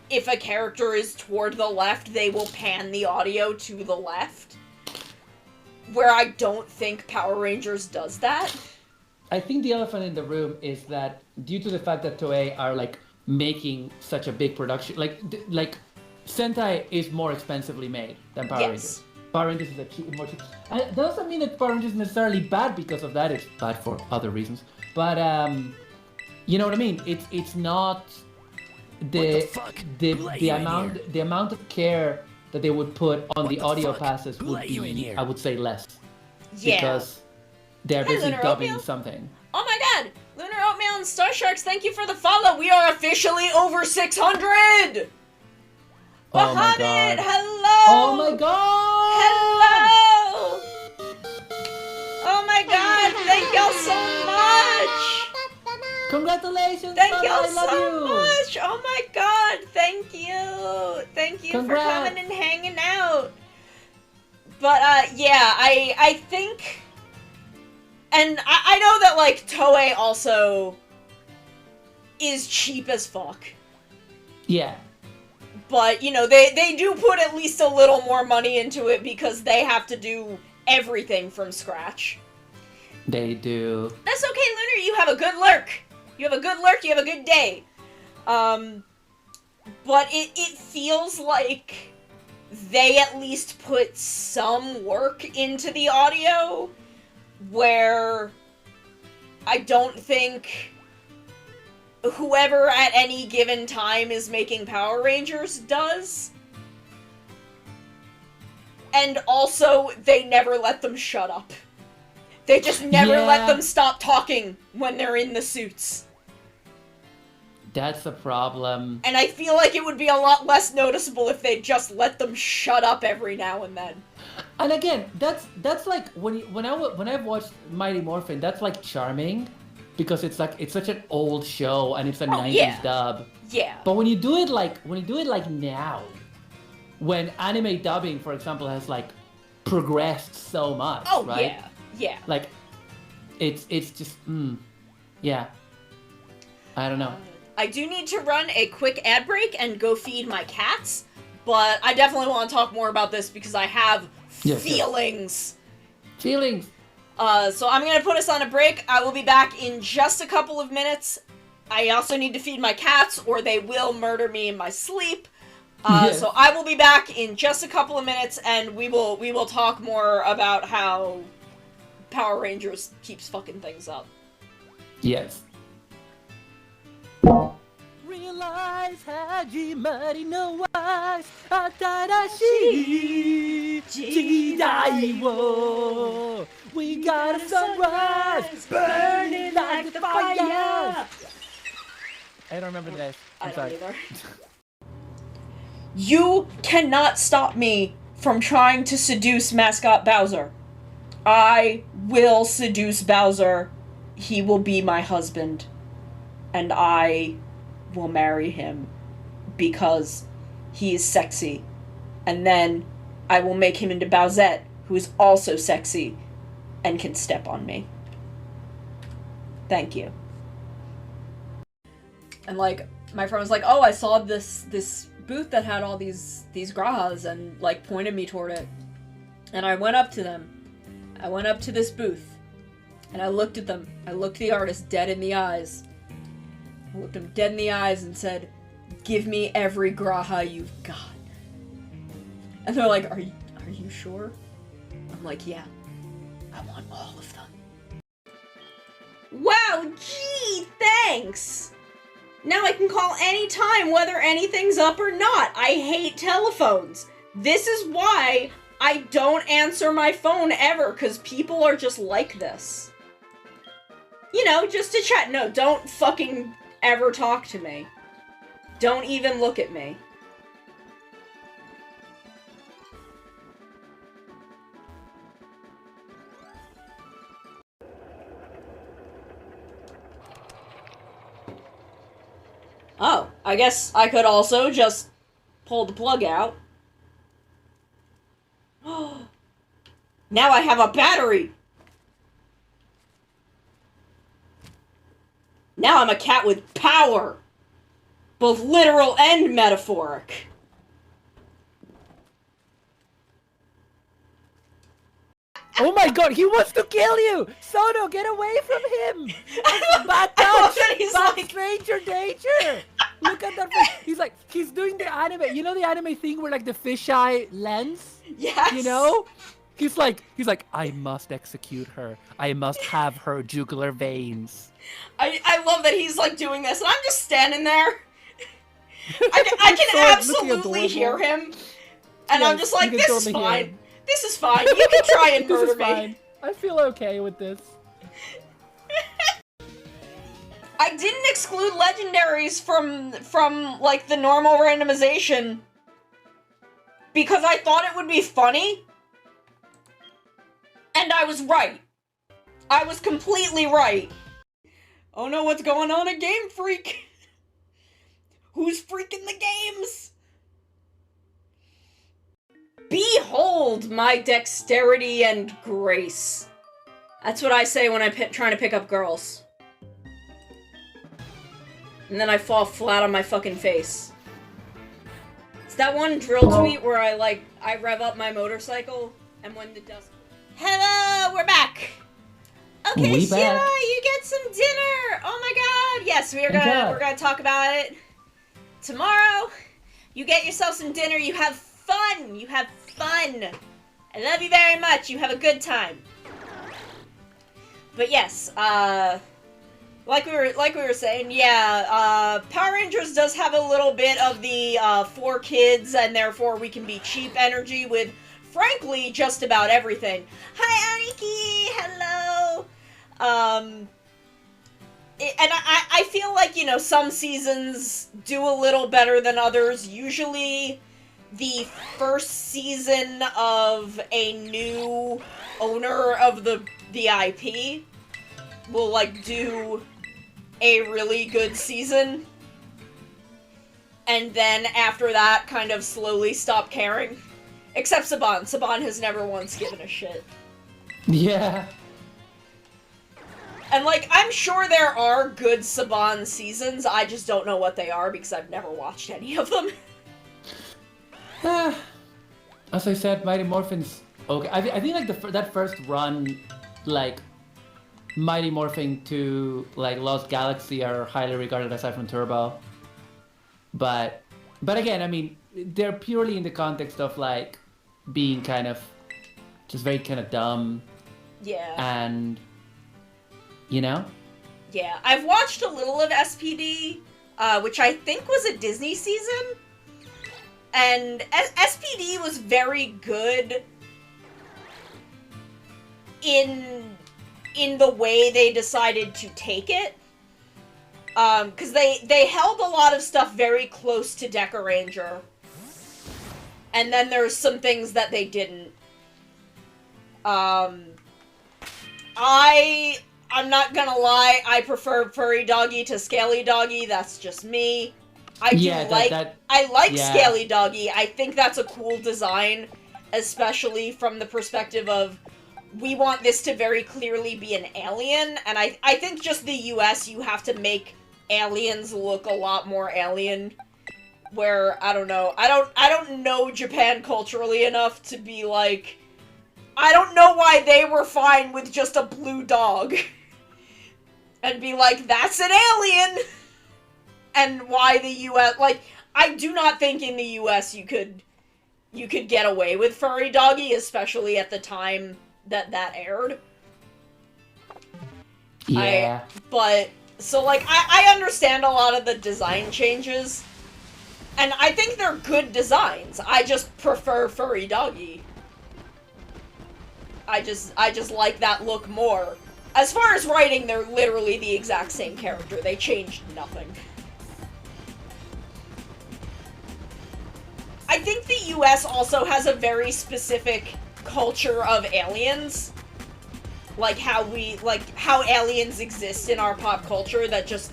if a character is toward the left, they will pan the audio to the left. Where I don't think Power Rangers does that. I think the elephant in the room is that due to the fact that Toei are, like, making such a big production, like Sentai is more expensively made than Power Rangers. Power Rangers is more cheap. That doesn't mean that Power Rangers is necessarily bad because of that. It's bad for other reasons. But you know what I mean? It's not the amount of care that they would put on the audio passes would be, I would say, less. Yeah. Because they're busy dubbing something. Oh my god! Lunar Oatmeal and Star Sharks, thank you for the follow! We are officially over 600! Oh my god. Hello! Oh my god! Hello! Oh my god, thank y'all so much! Congratulations! Thank Mama, y'all I love so you. much! Oh my god, thank you! Thank you for coming and hanging out! But, yeah, I think... And I know that, like, Toei also is cheap as fuck. Yeah. But, you know, they do put at least a little more money into it because they have to do everything from scratch. They do. That's okay, Lunar, you have a good lurk. You have a good lurk, you have a good day. But it feels like they at least put some work into the audio, where I don't think whoever at any given time is making Power Rangers does. And also, they never let them shut up. They just never let them stop talking when they're in the suits. That's a problem. And I feel like it would be a lot less noticeable if they just let them shut up every now and then. And again, that's like when I've watched Mighty Morphin, that's like charming, because it's such an old show and it's a 90s dub. Yeah. But when you do it like now, when anime dubbing, for example, has like progressed so much, right? Yeah. Like, it's just yeah. I don't know. I do need to run a quick ad break and go feed my cats, but I definitely want to talk more about this because I have feelings. Feelings. So I'm gonna put us on a break. I will be back in just a couple of minutes. I also need to feed my cats or they will murder me in my sleep. So I will be back in just a couple of minutes and we will talk more about how Power Rangers keeps fucking things up. Yes. Realize Hajimari no wa atarashi jidai wo. We got a sunrise burning like the fire. I don't remember the name. I'm sorry. Either. You cannot stop me from trying to seduce Mascot Bowser. I will seduce Bowser. He will be my husband. And I will marry him because he is sexy. And then I will make him into Bowsette, who is also sexy and can step on me. Thank you. And like, my friend was like, oh, I saw this booth that had all these grahas and like pointed me toward it. And I went up to them. I went up to this booth and I looked at them. I looked the artist dead in the eyes. I looked him dead in the eyes and said, give me every graha you've got. And they're like, are you sure? I'm like, yeah. I want all of them. Wow, gee, thanks! Now I can call any time whether anything's up or not. I hate telephones. This is why I don't answer my phone ever, because people are just like this. You know, just to chat. No, don't fucking ever talk to me. Don't even look at me. Oh, I guess I could also just pull the plug out. Now I have a battery! Now I'm a cat with power! Both literal and metaphoric. Oh my god, he wants to kill you! Sono, get away from him! Bad touch! Bad stranger danger! Look at that face. He's doing the anime. You know the anime thing where like the fisheye lens? Yes! You know? He's like, I must execute her. I must have her jugular veins. I love that he's like doing this, and I'm just standing there. I can absolutely hear him. And yeah, I'm just like, this is fine. This is fine. You can try and murder me. I feel okay with this. I didn't exclude legendaries from like the normal randomization because I thought it would be funny. And I was right. I was completely right. Oh no, what's going on at Game Freak? Who's freaking the games? Behold my dexterity and grace. That's what I say when I'm trying to pick up girls. And then I fall flat on my fucking face. It's that one drill tweet where I rev up my motorcycle, and when the dust... Hello, we're back! Okay, Sheila, you get some dinner! Oh my god! Yes, we're gonna talk about it tomorrow. You get yourself some dinner, you have fun! You have fun! I love you very much, you have a good time. But yes, like we were saying, yeah, Power Rangers does have a little bit of the, for kids, and therefore we can be cheap energy with, frankly, just about everything. Hi, Aniki! Hello! And I feel like, you know, some seasons do a little better than others. Usually, the first season of a new owner of the IP will, like, do a really good season. And then after that, kind of slowly stop caring. Except Saban. Saban has never once given a shit. Yeah. And, like, I'm sure there are good Saban seasons, I just don't know what they are because I've never watched any of them. As I said, Mighty Morphin's okay. I think like that first run, like Mighty Morphin to like Lost Galaxy are highly regarded aside from Turbo. But again, I mean, they're purely in the context of like being kind of just very kind of dumb. Yeah. And you know? Yeah, I've watched a little of SPD, which I think was a Disney season. And SPD was very good in the way they decided to take it. Because they held a lot of stuff very close to Deca Ranger. And then there's some things that they didn't. I'm not gonna lie, I prefer Furry Doggy to Scaly Doggy, that's just me. I like Scaly Doggy, I think that's a cool design, especially from the perspective of, we want this to very clearly be an alien, and I think just the US, you have to make aliens look a lot more alien, where, I don't know, I don't know Japan culturally enough to be like, I don't know why they were fine with just a blue dog. And be like, that's an alien! And why the US, like, I do not think in the US you could get away with Furry Doggy, especially at the time that aired. Yeah. So, like, I understand a lot of the design changes, and I think they're good designs. I just prefer Furry Doggy. I just like that look more. As far as writing, they're literally the exact same character. They changed nothing. I think the US also has a very specific culture of aliens. Like how aliens exist in our pop culture that just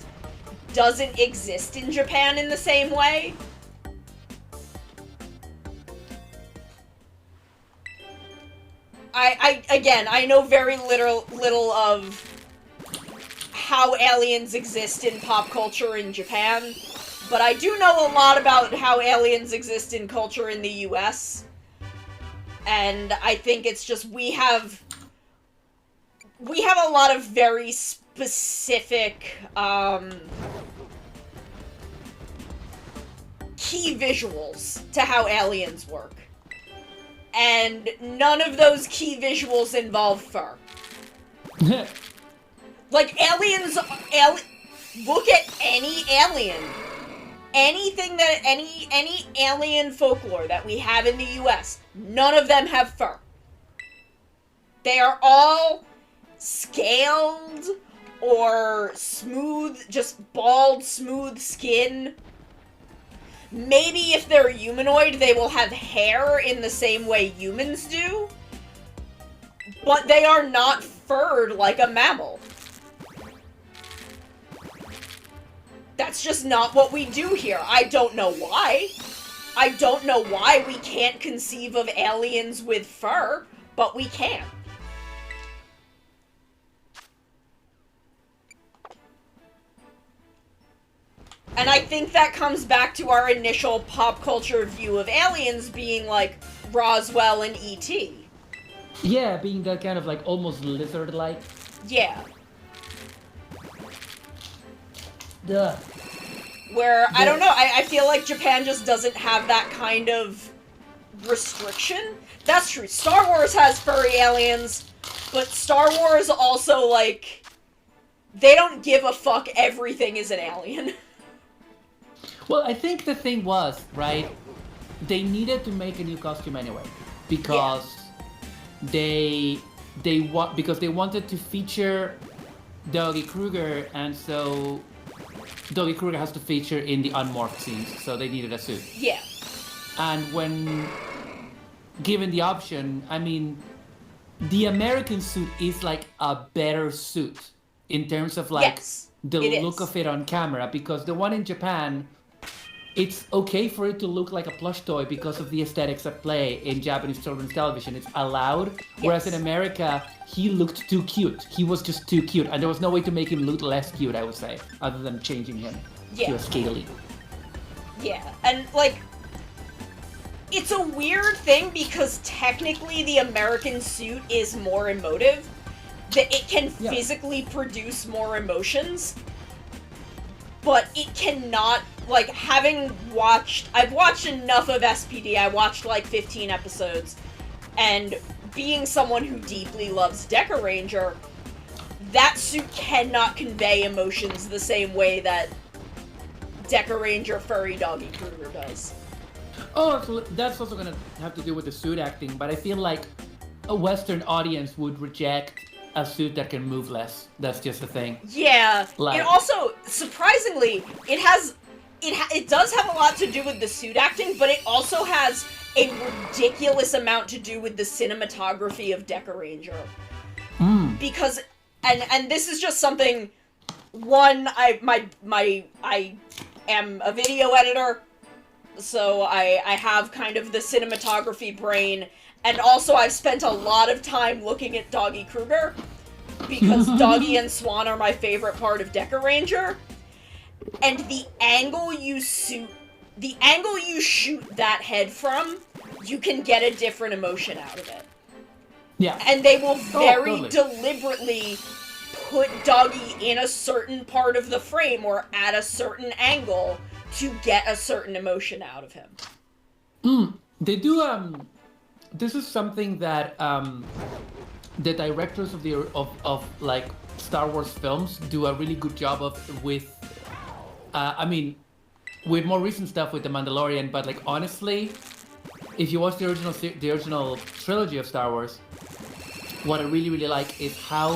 doesn't exist in Japan in the same way. I know very little of how aliens exist in pop culture in Japan, but I do know a lot about how aliens exist in culture in the US. And I think it's just we have a lot of very specific key visuals to how aliens work. And none of those key visuals involve fur. Like, look at any alien. Anything that, any alien folklore that we have in the US, none of them have fur. They are all scaled or smooth, just bald, smooth skin. Maybe if they're humanoid, they will have hair in the same way humans do. But they are not furred like a mammal. That's just not what we do here. I don't know why. I don't know why we can't conceive of aliens with fur, but we can. And I think that comes back to our initial pop culture view of aliens being like Roswell and E.T. Yeah, being that kind of like almost lizard-like. Yeah. Duh. Where, I don't know, I feel like Japan just doesn't have that kind of restriction. That's true. Star Wars has furry aliens, but Star Wars also, like, they don't give a fuck, everything is an alien. Well, I think the thing was, right, they needed to make a new costume anyway, because they wanted to feature Doggy Kruger, and so Doggy Kruger has to feature in the unmorphed scenes, so they needed a suit. Yeah. And when given the option, I mean, the American suit is like a better suit in terms of like the look of it on camera, because the one in Japan, it's okay for it to look like a plush toy because of the aesthetics at play in Japanese children's television. It's allowed. Whereas in America, he looked too cute. He was just too cute. And there was no way to make him look less cute, I would say, other than changing him to a scaly. Yeah, and like, it's a weird thing because technically the American suit is more emotive. That it can physically produce more emotions. But it cannot, like, I've watched enough of SPD, I watched like 15 episodes, and being someone who deeply loves Deca Ranger, that suit cannot convey emotions the same way that Deca Ranger Furry Doggy Kruger does. Oh, so that's also gonna have to do with the suit acting, but I feel like a Western audience would reject a suit that can move less. That's just the thing. Yeah. Like, it also, surprisingly, it does have a lot to do with the suit acting, but it also has a ridiculous amount to do with the cinematography of Deca Ranger. Because, and this is just something, one, I am a video editor, so I have kind of the cinematography brain. And also, I've spent a lot of time looking at Doggy Kruger, because Doggy and Swan are my favorite part of Deca Ranger. And the angle you shoot that head from, you can get a different emotion out of it. Yeah. And they will very deliberately put Doggy in a certain part of the frame or at a certain angle to get a certain emotion out of him. They do, this is something that the directors of like Star Wars films do a really good job of with with more recent stuff with The Mandalorian, but like honestly, if you watch the original trilogy of Star Wars, what I really like is how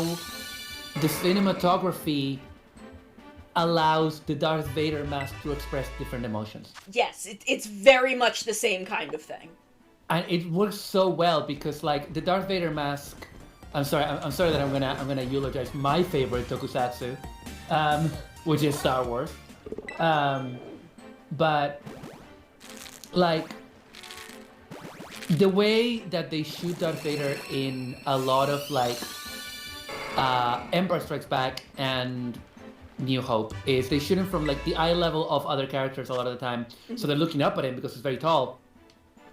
the cinematography allows the Darth Vader mask to express different emotions. Yes, it's very much the same kind of thing. And it works so well because, like, the Darth Vader mask. I'm sorry that I'm gonna eulogize my favorite tokusatsu, which is Star Wars. But like the way that they shoot Darth Vader in a lot of like Empire Strikes Back and New Hope is they shoot him from like the eye level of other characters a lot of the time, so they're looking up at him because he's very tall.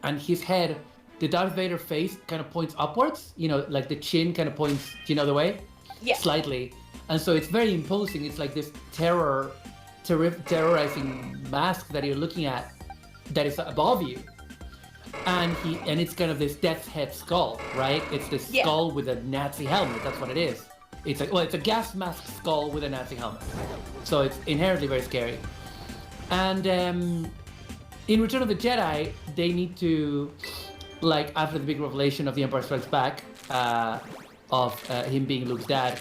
And his head, the Darth Vader face kind of points upwards, you know, like the chin kind of points, the other way? Yeah. Slightly. And so it's very imposing. It's like this terrorizing mask that you're looking at that is above you. And it's kind of this death's head skull, right? It's this skull with a Nazi helmet. That's what it is. It's a gas mask skull with a Nazi helmet. So it's inherently very scary. And in Return of the Jedi, they need to, like, after the big revelation of The Empire Strikes Back, of him being Luke's dad,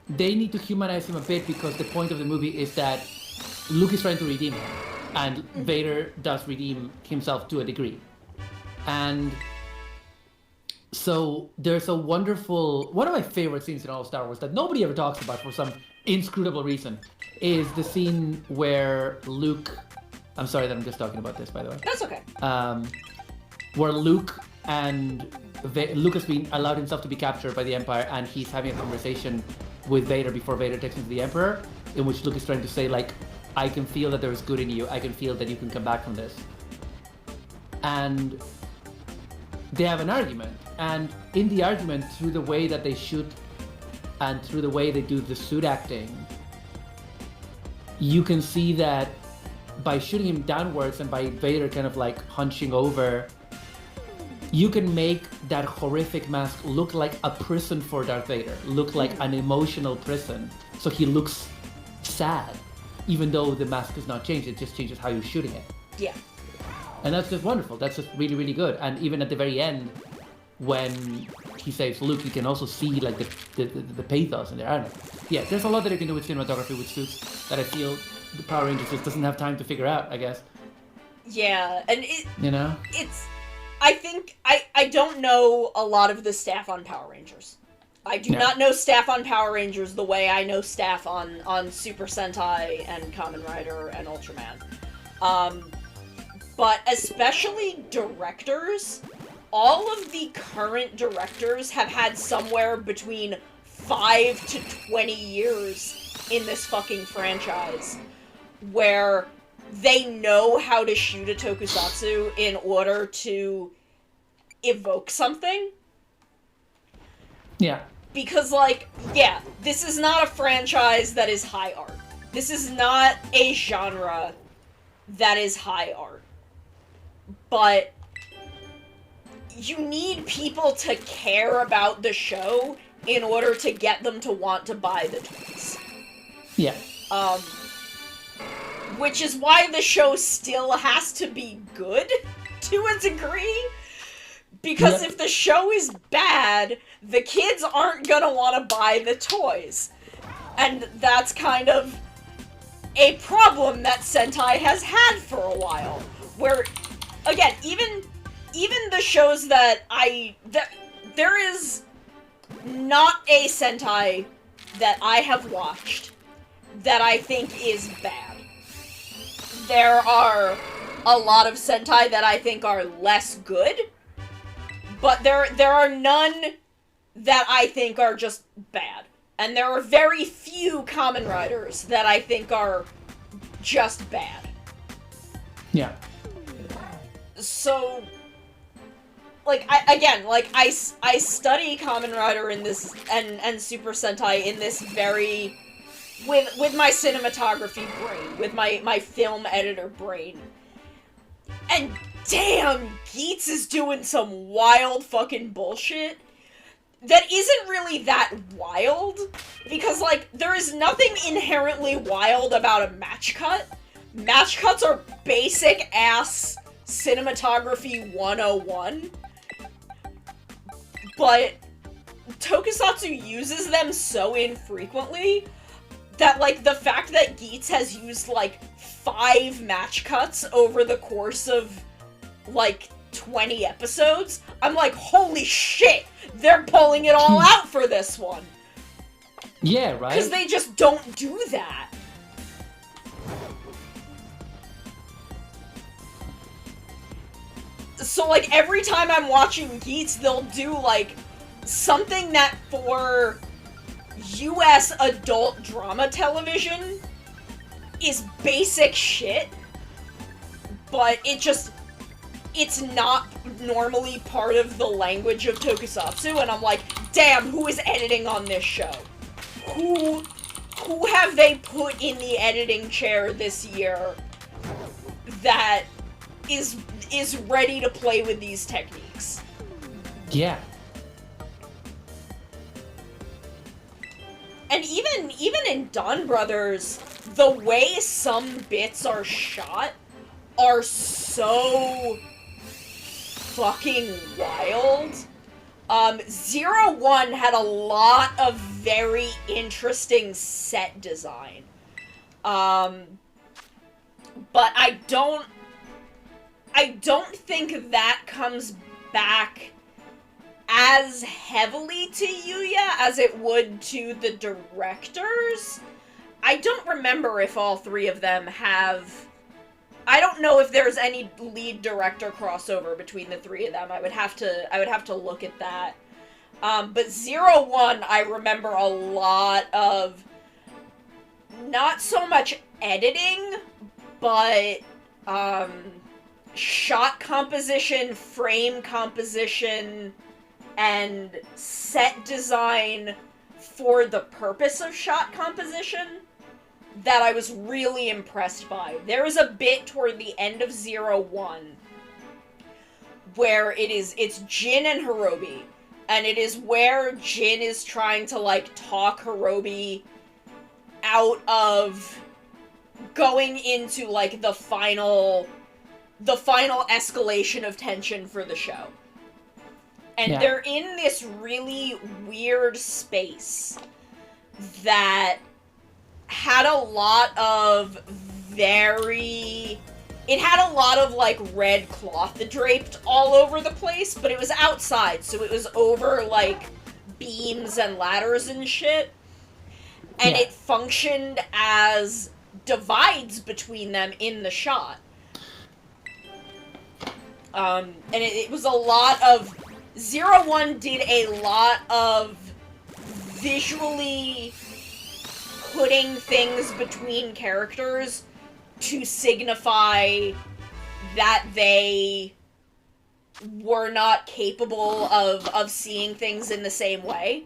they need to humanize him a bit because the point of the movie is that Luke is trying to redeem him, and Vader does redeem himself to a degree. And so there's a wonderful, one of my favorite scenes in all of Star Wars that nobody ever talks about for some inscrutable reason, is the scene where Luke, I'm sorry that I'm just talking about this, by the way. That's okay. Where Luke has been allowed himself to be captured by the Empire, and he's having a conversation with Vader before Vader takes him to the Emperor, in which Luke is trying to say, like, I can feel that there is good in you. I can feel that you can come back from this. And they have an argument. And in the argument, through the way that they shoot and through the way they do the suit acting, you can see that by shooting him downwards and by Vader kind of like hunching over, you can make that horrific mask look like a prison for Darth Vader, look like an emotional prison. So he looks sad, even though the mask does not change, it just changes how you're shooting it. Yeah. And that's just wonderful. That's just really, really good. And even at the very end, when he saves Luke, you can also see like the pathos in there. I don't know. Yeah, there's a lot that you can do with cinematography with suits that I feel the Power Rangers just doesn't have time to figure out, I guess. Yeah, and it's I think I don't know a lot of the staff on Power Rangers. I do not know staff on Power Rangers the way I know staff on Super Sentai and Kamen Rider and Ultraman. But especially directors, all of the current directors have had somewhere between 5 to 20 years in this fucking franchise, where they know how to shoot a tokusatsu in order to evoke something. Yeah. Because, like, yeah, this is not a franchise that is high art. This is not a genre that is high art. But you need people to care about the show in order to get them to want to buy the toys. Yeah. Which is why the show still has to be good, to a degree. Because if the show is bad, the kids aren't gonna want to buy the toys. And that's kind of a problem that Sentai has had for a while. Where, again, even the shows that there is not a Sentai that I have watched that I think is bad. There are a lot of Sentai that I think are less good, but there are none that I think are just bad. And there are very few Kamen Riders that I think are just bad. Yeah. So, like, I study Kamen Rider in this, and Super Sentai in this very, with my cinematography brain, with my film editor brain. And damn, Geats is doing some wild fucking bullshit that isn't really that wild, because, like, there is nothing inherently wild about a match cut. Match cuts are basic-ass cinematography 101, but Tokusatsu uses them so infrequently that, like, the fact that Geats has used, like, 5 match cuts over the course of, like, 20 episodes, I'm like, holy shit, they're pulling it all out for this one. Yeah, right? Because they just don't do that. So, like, every time I'm watching Geats, they'll do, like, something that for US adult drama television is basic shit, but it's not normally part of the language of Tokusatsu, and I'm like, damn, who is editing on this show? Who have they put in the editing chair this year that is ready to play with these techniques? Yeah. And even in Dawn Brothers, the way some bits are shot are so fucking wild. 01 had a lot of very interesting set design. But I don't think that comes back as heavily to Yuya as it would to the directors. I don't remember if all 3 of them have... I don't know if there's any lead director crossover between the 3 of them. I would have to look at that. But 01, I remember a lot of not so much editing, but shot composition, frame composition, and set design for the purpose of shot composition that I was really impressed by. There is a bit toward the end of 01 where it's Jin and Hirobi, and it is where Jin is trying to, like, talk Hirobi out of going into, like, the final escalation of tension for the show. And they're in this really weird space that had a lot of it had a lot of, like, red cloth draped all over the place, but it was outside, so it was over, like, beams and ladders and shit. And it functioned as divides between them in the shot. And it was a lot of... Zero One did a lot of visually putting things between characters to signify that they were not capable of seeing things in the same way.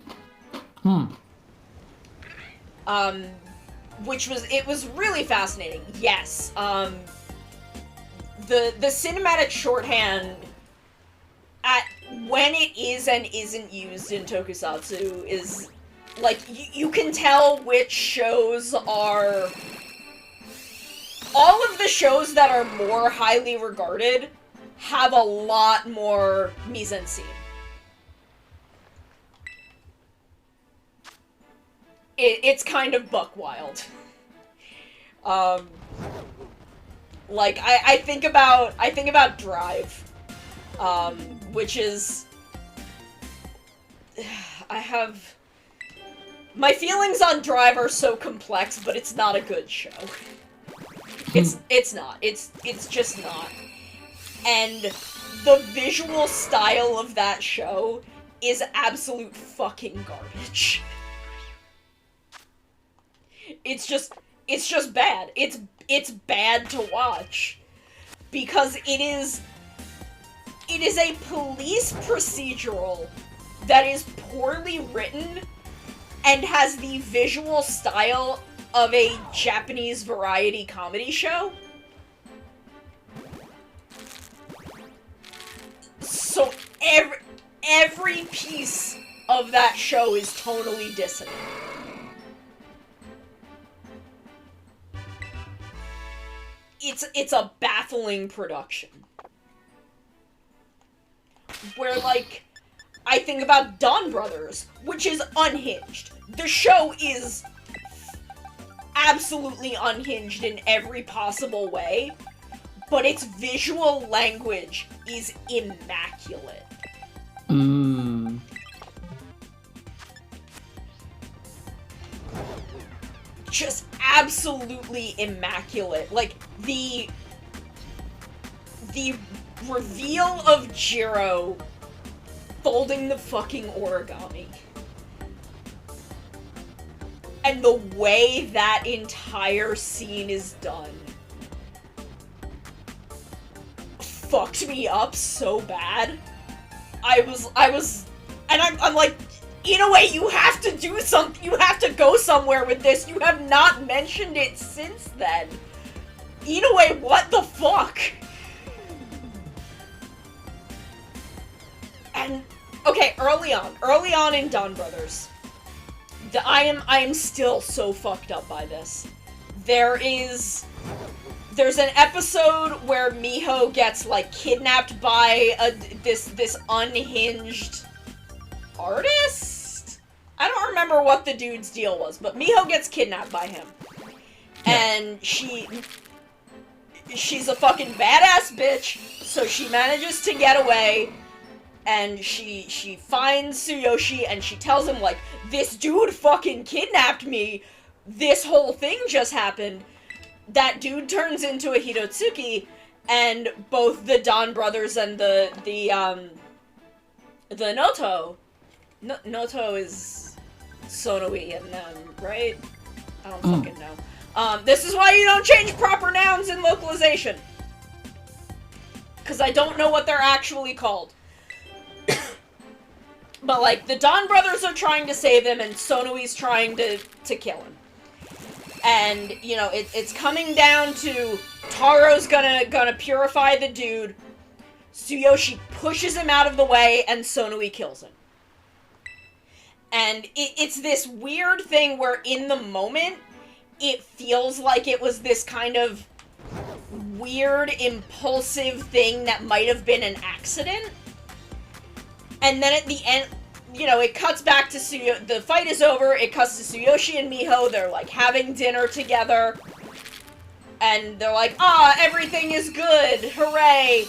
It was really fascinating. Yes. The cinematic shorthand when it is and isn't used in tokusatsu is, like, you can tell which shows are... All of the shows that are more highly regarded have a lot more mise-en-scene. It's kind of buck wild. Like, I think about Drive, which is... My feelings on Drive are so complex, but it's not a good show. It's not. It's just not. And the visual style of that show is absolute fucking garbage. It's just bad. It's bad to watch. Because it is a police procedural that is poorly written and has the visual style of a Japanese variety comedy show. So every piece of that show is tonally dissonant. It's a baffling production. Where, like, I think about Dawn Brothers, which is unhinged. The show is absolutely unhinged in every possible way, but its visual language is immaculate. Just absolutely immaculate. Like, the reveal of Jiro folding the fucking origami. And the way that entire scene is done fucked me up so bad. And I'm like, in a way, you have to do something, you have to go somewhere with this. You have not mentioned it since then. In a way, what the fuck? And, okay, early on in Dawn Brothers, I am still so fucked up by this. There's an episode where Miho gets, like, kidnapped by this unhinged artist? I don't remember what the dude's deal was, but Miho gets kidnapped by him. And she's a fucking badass bitch, so she manages to get away. And she finds Tsuyoshi, and she tells him, like, this dude fucking kidnapped me. This whole thing just happened. That dude turns into a Hitotsuki, and both the Dawn Brothers and the Noto. Noto is Sonoi and them, right? I don't fucking know. This is why you don't change proper nouns in localization. Because I don't know what they're actually called. But, like, the Dawn Brothers are trying to save him, and Sonoi's trying to kill him. And, you know, it's coming down to Taro's gonna purify the dude. Tsuyoshi pushes him out of the way, and Sonoi kills him. And it's this weird thing where, in the moment, it feels like it was this kind of weird, impulsive thing that might have been an accident. And then at the end, you know, it cuts back to the fight is over, it cuts to Tsuyoshi and Miho, they're, like, having dinner together, and they're like, everything is good, hooray!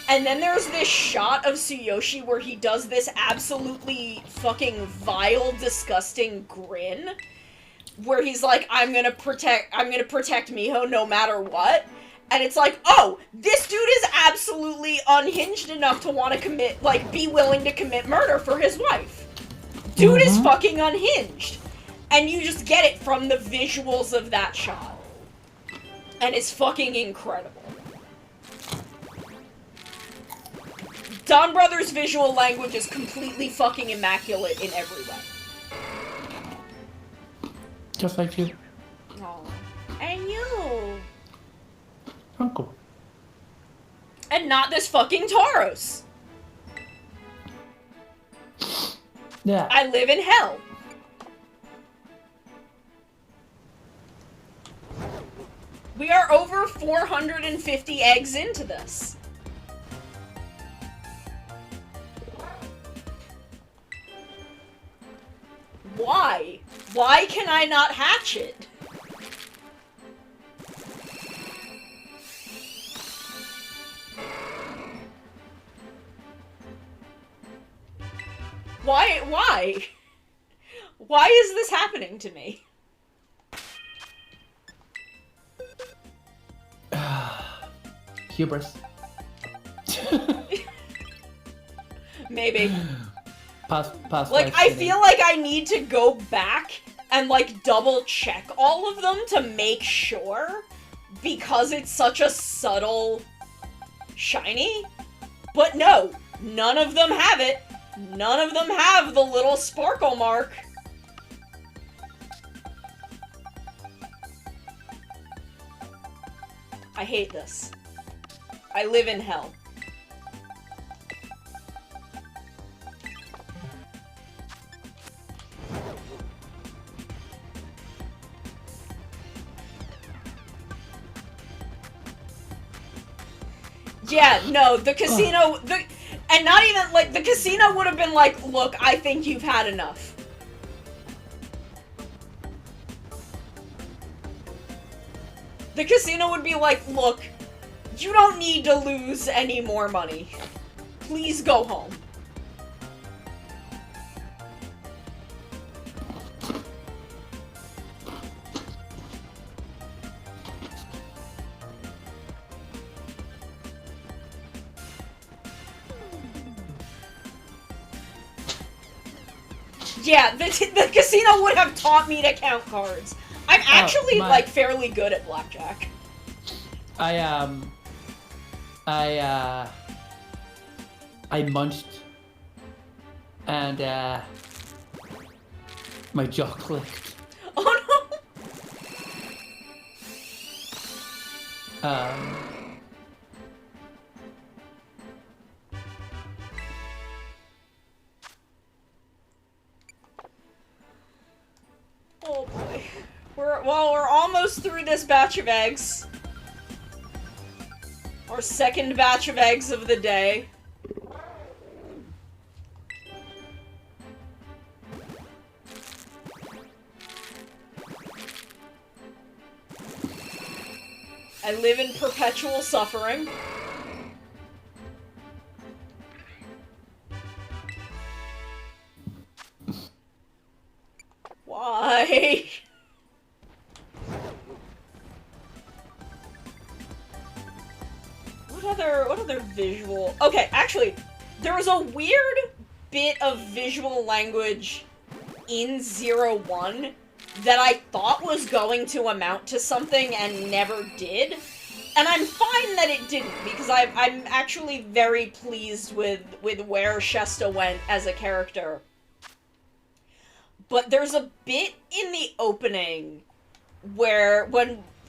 And then there's this shot of Tsuyoshi where he does this absolutely fucking vile, disgusting grin, where he's like, I'm gonna protect Miho no matter what. And it's like, oh, this dude is absolutely unhinged enough to want to be willing to commit murder for his wife. Dude is fucking unhinged. And you just get it from the visuals of that shot. And it's fucking incredible. Don Brothers' visual language is completely fucking immaculate in every way. Just like you. Oh. And you. Uncle. And not this fucking Tauros. Yeah. I live in hell. We are over 450 eggs into this. Why? Why can I not hatch it? Why? Why is this happening to me? Hubris. Maybe. Pass. Like, I feel like I need to go back and, like, double check all of them to make sure, because it's such a subtle shiny. But no, none of them have it. None of them have the little sparkle mark. I hate this. I live in hell. Yeah, no, the casino, and not even, like, the casino would have been like, look, I think you've had enough. The casino would be like, look, you don't need to lose any more money. Please go home. Yeah, the casino would have taught me to count cards. I'm actually, like, fairly good at blackjack. I munched, and, my jaw clicked. Oh no! Oh boy. We're almost through this batch of eggs. Our second batch of eggs of the day. I live in perpetual suffering. Why? What other visual... Okay, actually, there was a weird bit of visual language in 01 that I thought was going to amount to something and never did. And I'm fine that it didn't, because I'm actually very pleased with where Shesta went as a character. But there's a bit in the opening where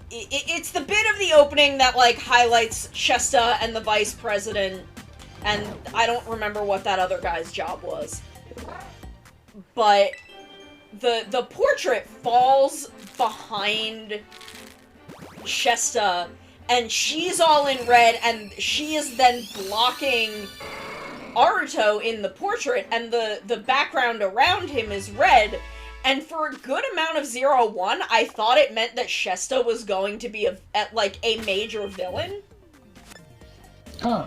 it's the bit of the opening that, like, highlights Shesta and the vice president, and I don't remember what that other guy's job was. But the portrait falls behind Shesta, and she's all in red, and she is then blocking Aruto in the portrait, and the background around him is red. And for a good amount of 01, I thought it meant that Shesta was going to be a major villain. Huh.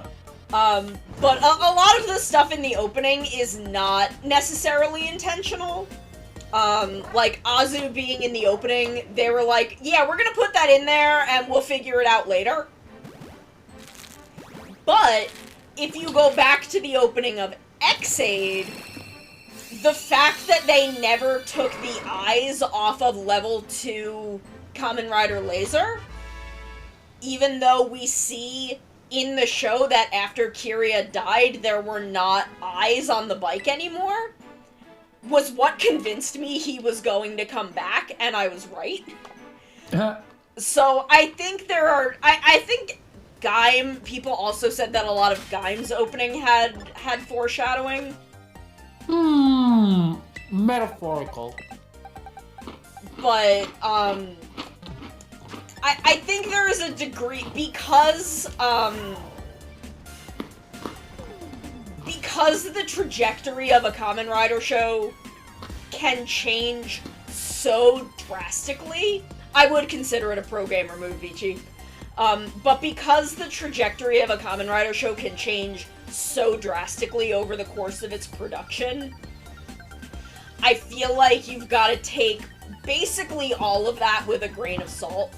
But a lot of the stuff in the opening is not necessarily intentional. Like, Azu being in the opening, they were like, yeah, we're gonna put that in there, and we'll figure it out later. But, if you go back to the opening of X-Aid, the fact that they never took the eyes off of level 2 Kamen Rider Laser, even though we see in the show that after Kiria died, there were not eyes on the bike anymore, was what convinced me he was going to come back, and I was right. So I think there are... I think Gaim... People also said that a lot of Gaim's opening had foreshadowing. Metaphorical. But, I think there is a degree, because the trajectory of a Kamen Rider show can change so drastically, I would consider it a pro-gamer move, Vici. But because the trajectory of a Kamen Rider show can change so drastically over the course of its production, I feel like you've got to take basically all of that with a grain of salt.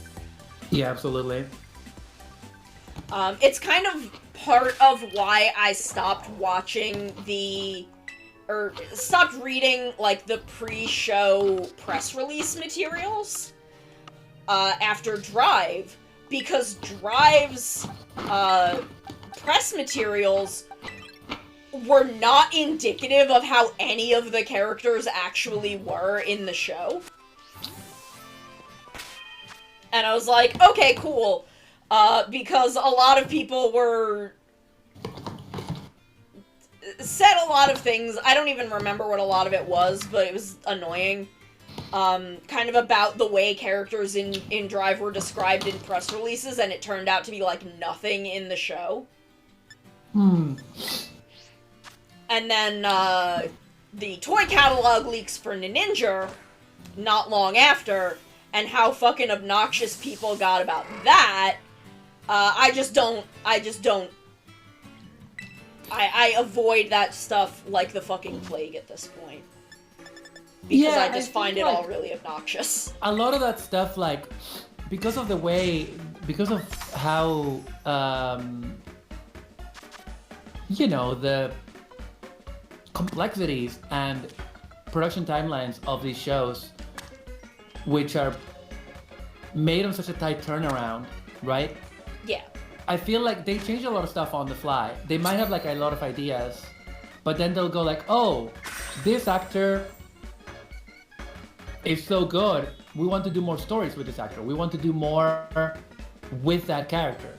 Yeah, absolutely. It's kind of part of why I stopped watching stopped reading, like, the pre-show press release materials, after Drive, because Drive's, press materials were not indicative of how any of the characters actually were in the show. And I was like, okay, cool. Because a lot of people said a lot of things. I don't even remember what a lot of it was, but it was annoying. Kind of about the way characters in Drive were described in press releases, and it turned out to be, like, nothing in the show. And then, the toy catalog leaks for Ninja not long after, and how fucking obnoxious people got about that, I avoid that stuff like the fucking plague at this point. Because I just find it all really obnoxious. A lot of that stuff, like, because of how, the complexities and production timelines of these shows, which are made on such a tight turnaround, right? Yeah. I feel like they change a lot of stuff on the fly. They might have, like, a lot of ideas, but then they'll go like, oh, this actor is so good, we want to do more stories with this actor. We want to do more with that character.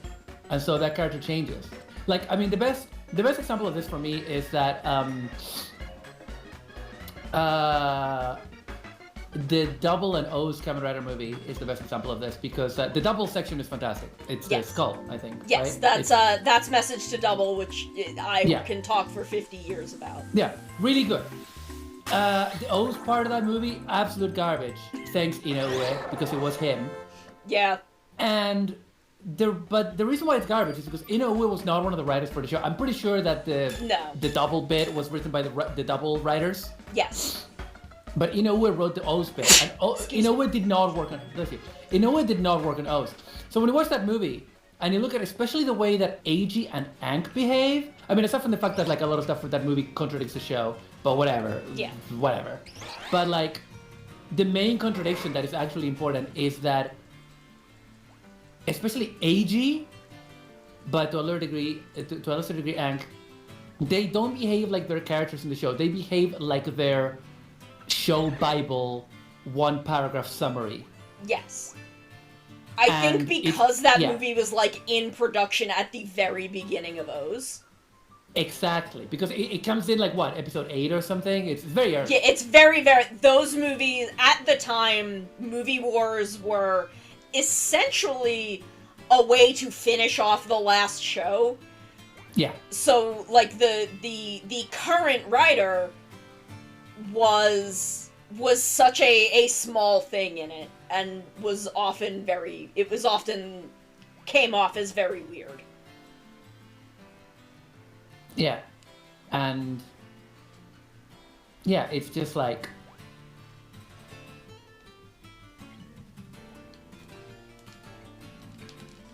And so that character changes. Like, I mean, the best example of this for me is that the Double and O's Kamen Rider movie is the best example of this, because the Double section is fantastic. It's the skull, I think. Yes, right? that's Message to Double, which I can talk for 50 years about. Yeah, really good. The O's part of that movie, absolute garbage. Thanks Inoue, because it was him. Yeah. But the reason why it's garbage is because Inoue was not one of the writers for the show. I'm pretty sure that the Double bit was written by the Double writers. Yes. But Inoue wrote the O's bit, and Inoue did not work on. Inoue did not work on O's. So when you watch that movie and you look at especially the way that Eiji and Ankh behave, I mean, aside from the fact that, like, a lot of stuff from that movie contradicts the show, but whatever. Yeah. Whatever. But, like, the main contradiction that is actually important is that, especially Eiji, but to a lesser degree Ankh, they don't behave like their characters in the show. They behave like their show Bible, one paragraph summary. Yes. I think because that movie was, like, in production at the very beginning of O's. Exactly, because it comes in, like, what, episode 8 or something? It's very early. Yeah, it's very, very... Those movies, at the time, Movie Wars were essentially a way to finish off the last show. Yeah. So, like, the current writer was such a small thing in it, and was often came off as very weird. Yeah. And yeah, it's just like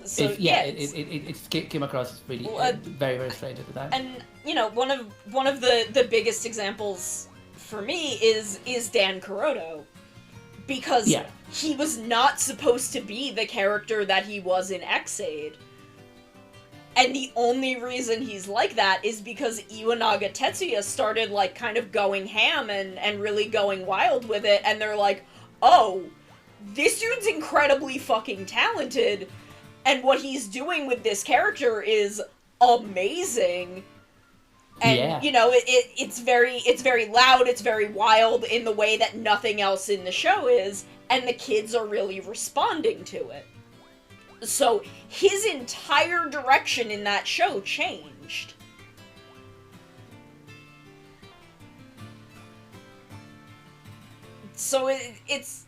So it came across as really very, very strange at the time. And you know, one of the biggest examples for me is Dan Carotto, because he was not supposed to be the character that he was in X-Aid. And the only reason he's like that is because Iwanaga Tetsuya started, like, kind of going ham and really going wild with it, and they're like, oh, this dude's incredibly fucking talented, and what he's doing with this character is amazing. And, you know, it's very loud, it's very wild in the way that nothing else in the show is, and the kids are really responding to it. So his entire direction in that show changed. So it's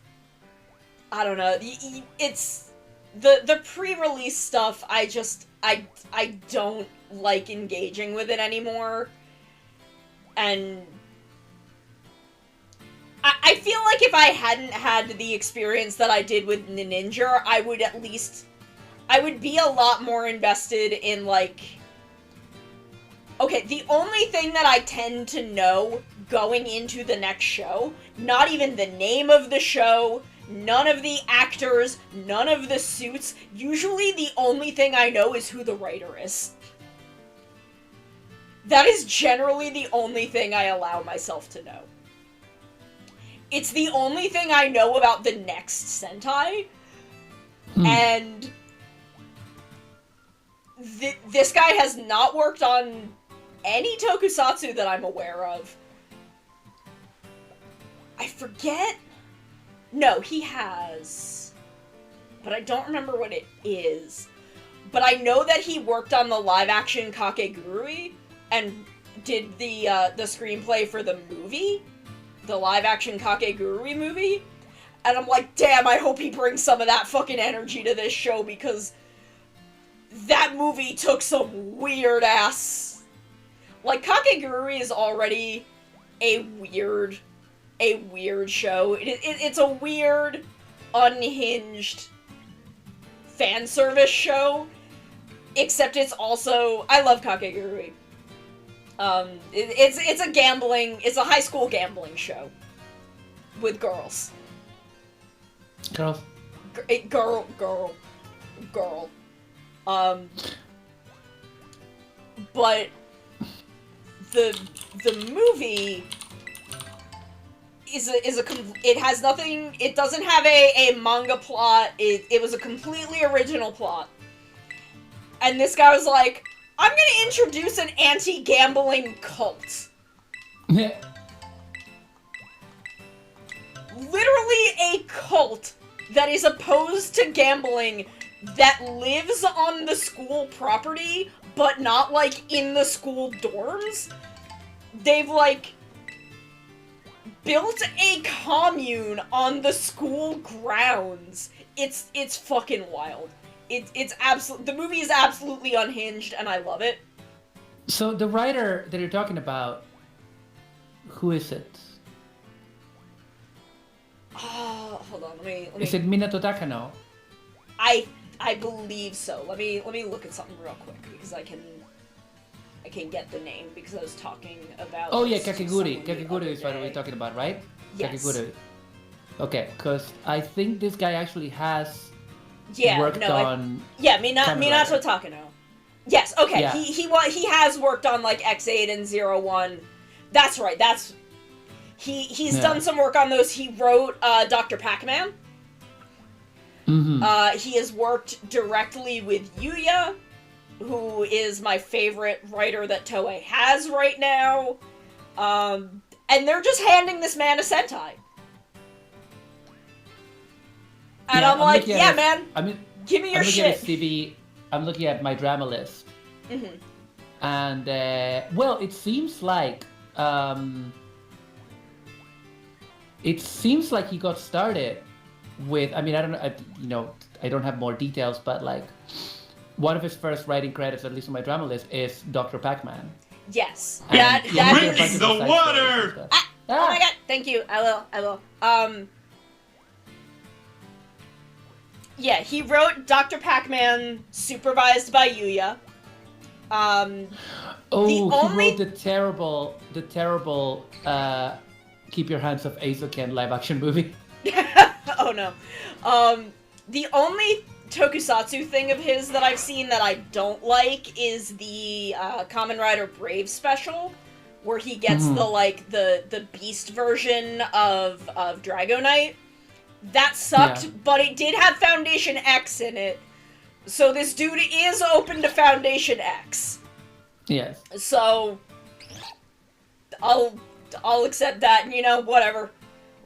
I don't know. It's the pre-release stuff. I don't like engaging with it anymore, and I feel like if I hadn't had the experience that I did with Ninja, I would be a lot more invested in, like... Okay, the only thing that I tend to know going into the next show, not even the name of the show, none of the actors, none of the suits, usually the only thing I know is who the writer is. That is generally the only thing I allow myself to know. It's the only thing I know about the next Sentai, and... this guy has not worked on any tokusatsu that I'm aware of. I forget... No, he has. But I don't remember what it is. But I know that he worked on the live-action Kakegurui, and did the screenplay for the movie. The live-action Kakegurui movie. And I'm like, damn, I hope he brings some of that fucking energy to this show, because... that movie took some weird ass... Like, Kakegurui is already a weird show. It's a weird, unhinged fan service show. Except it's also... I love Kakegurui. It's a high school gambling show. With girls. Girls. Girl. But the movie it has nothing, it doesn't have a manga plot, it was a completely original plot. And this guy was like, I'm gonna introduce an anti-gambling cult. Literally a cult that is opposed to gambling, that lives on the school property, but not, like, in the school dorms. They've, like, built a commune on the school grounds. It's fucking wild. The movie is absolutely unhinged, and I love it. So the writer that you're talking about, who is it? Hold on, let me... Is it Minato Takano? I believe so. Let me look at something real quick, because I can get the name, because I was talking about... Oh yeah, Kakegurui. Kakegurui is what we're talking about, right? Yes. Kakegurui. Okay, because I think this guy actually has worked on... Minato Takano. Yes, okay, yeah. He has worked on, like, X8 and 01. That's right, he's done some work on those. He wrote Dr. Pac-Man. Mm-hmm. He has worked directly with Yuya, who is my favorite writer that Toei has right now. And they're just handing this man a Sentai. And I'm like, yeah, man, give me your shit. I'm looking at his CV. I'm looking at my drama list. Mm-hmm. And well, it seems like he got started with. I mean, I don't know. I don't have more details, but like one of his first writing credits, at least on my drama list, is Dr. Pac-Man. Yes, And that he did a is. bunch of the side water! stories and stuff. Oh my god! Thank you. I will. Yeah, he wrote Dr. Pac-Man, supervised by Yuya. Oh, the he only- wrote the terrible Keep Your Hands Off Azoken live-action movie. Oh no. The only tokusatsu thing of his that I've seen that I don't like is the Kamen Rider Brave special, where he gets the beast version of Dragonite. That sucked, Yeah. but it did have Foundation X in it. So this dude is open to Foundation X. Yes. So I'll accept that, whatever.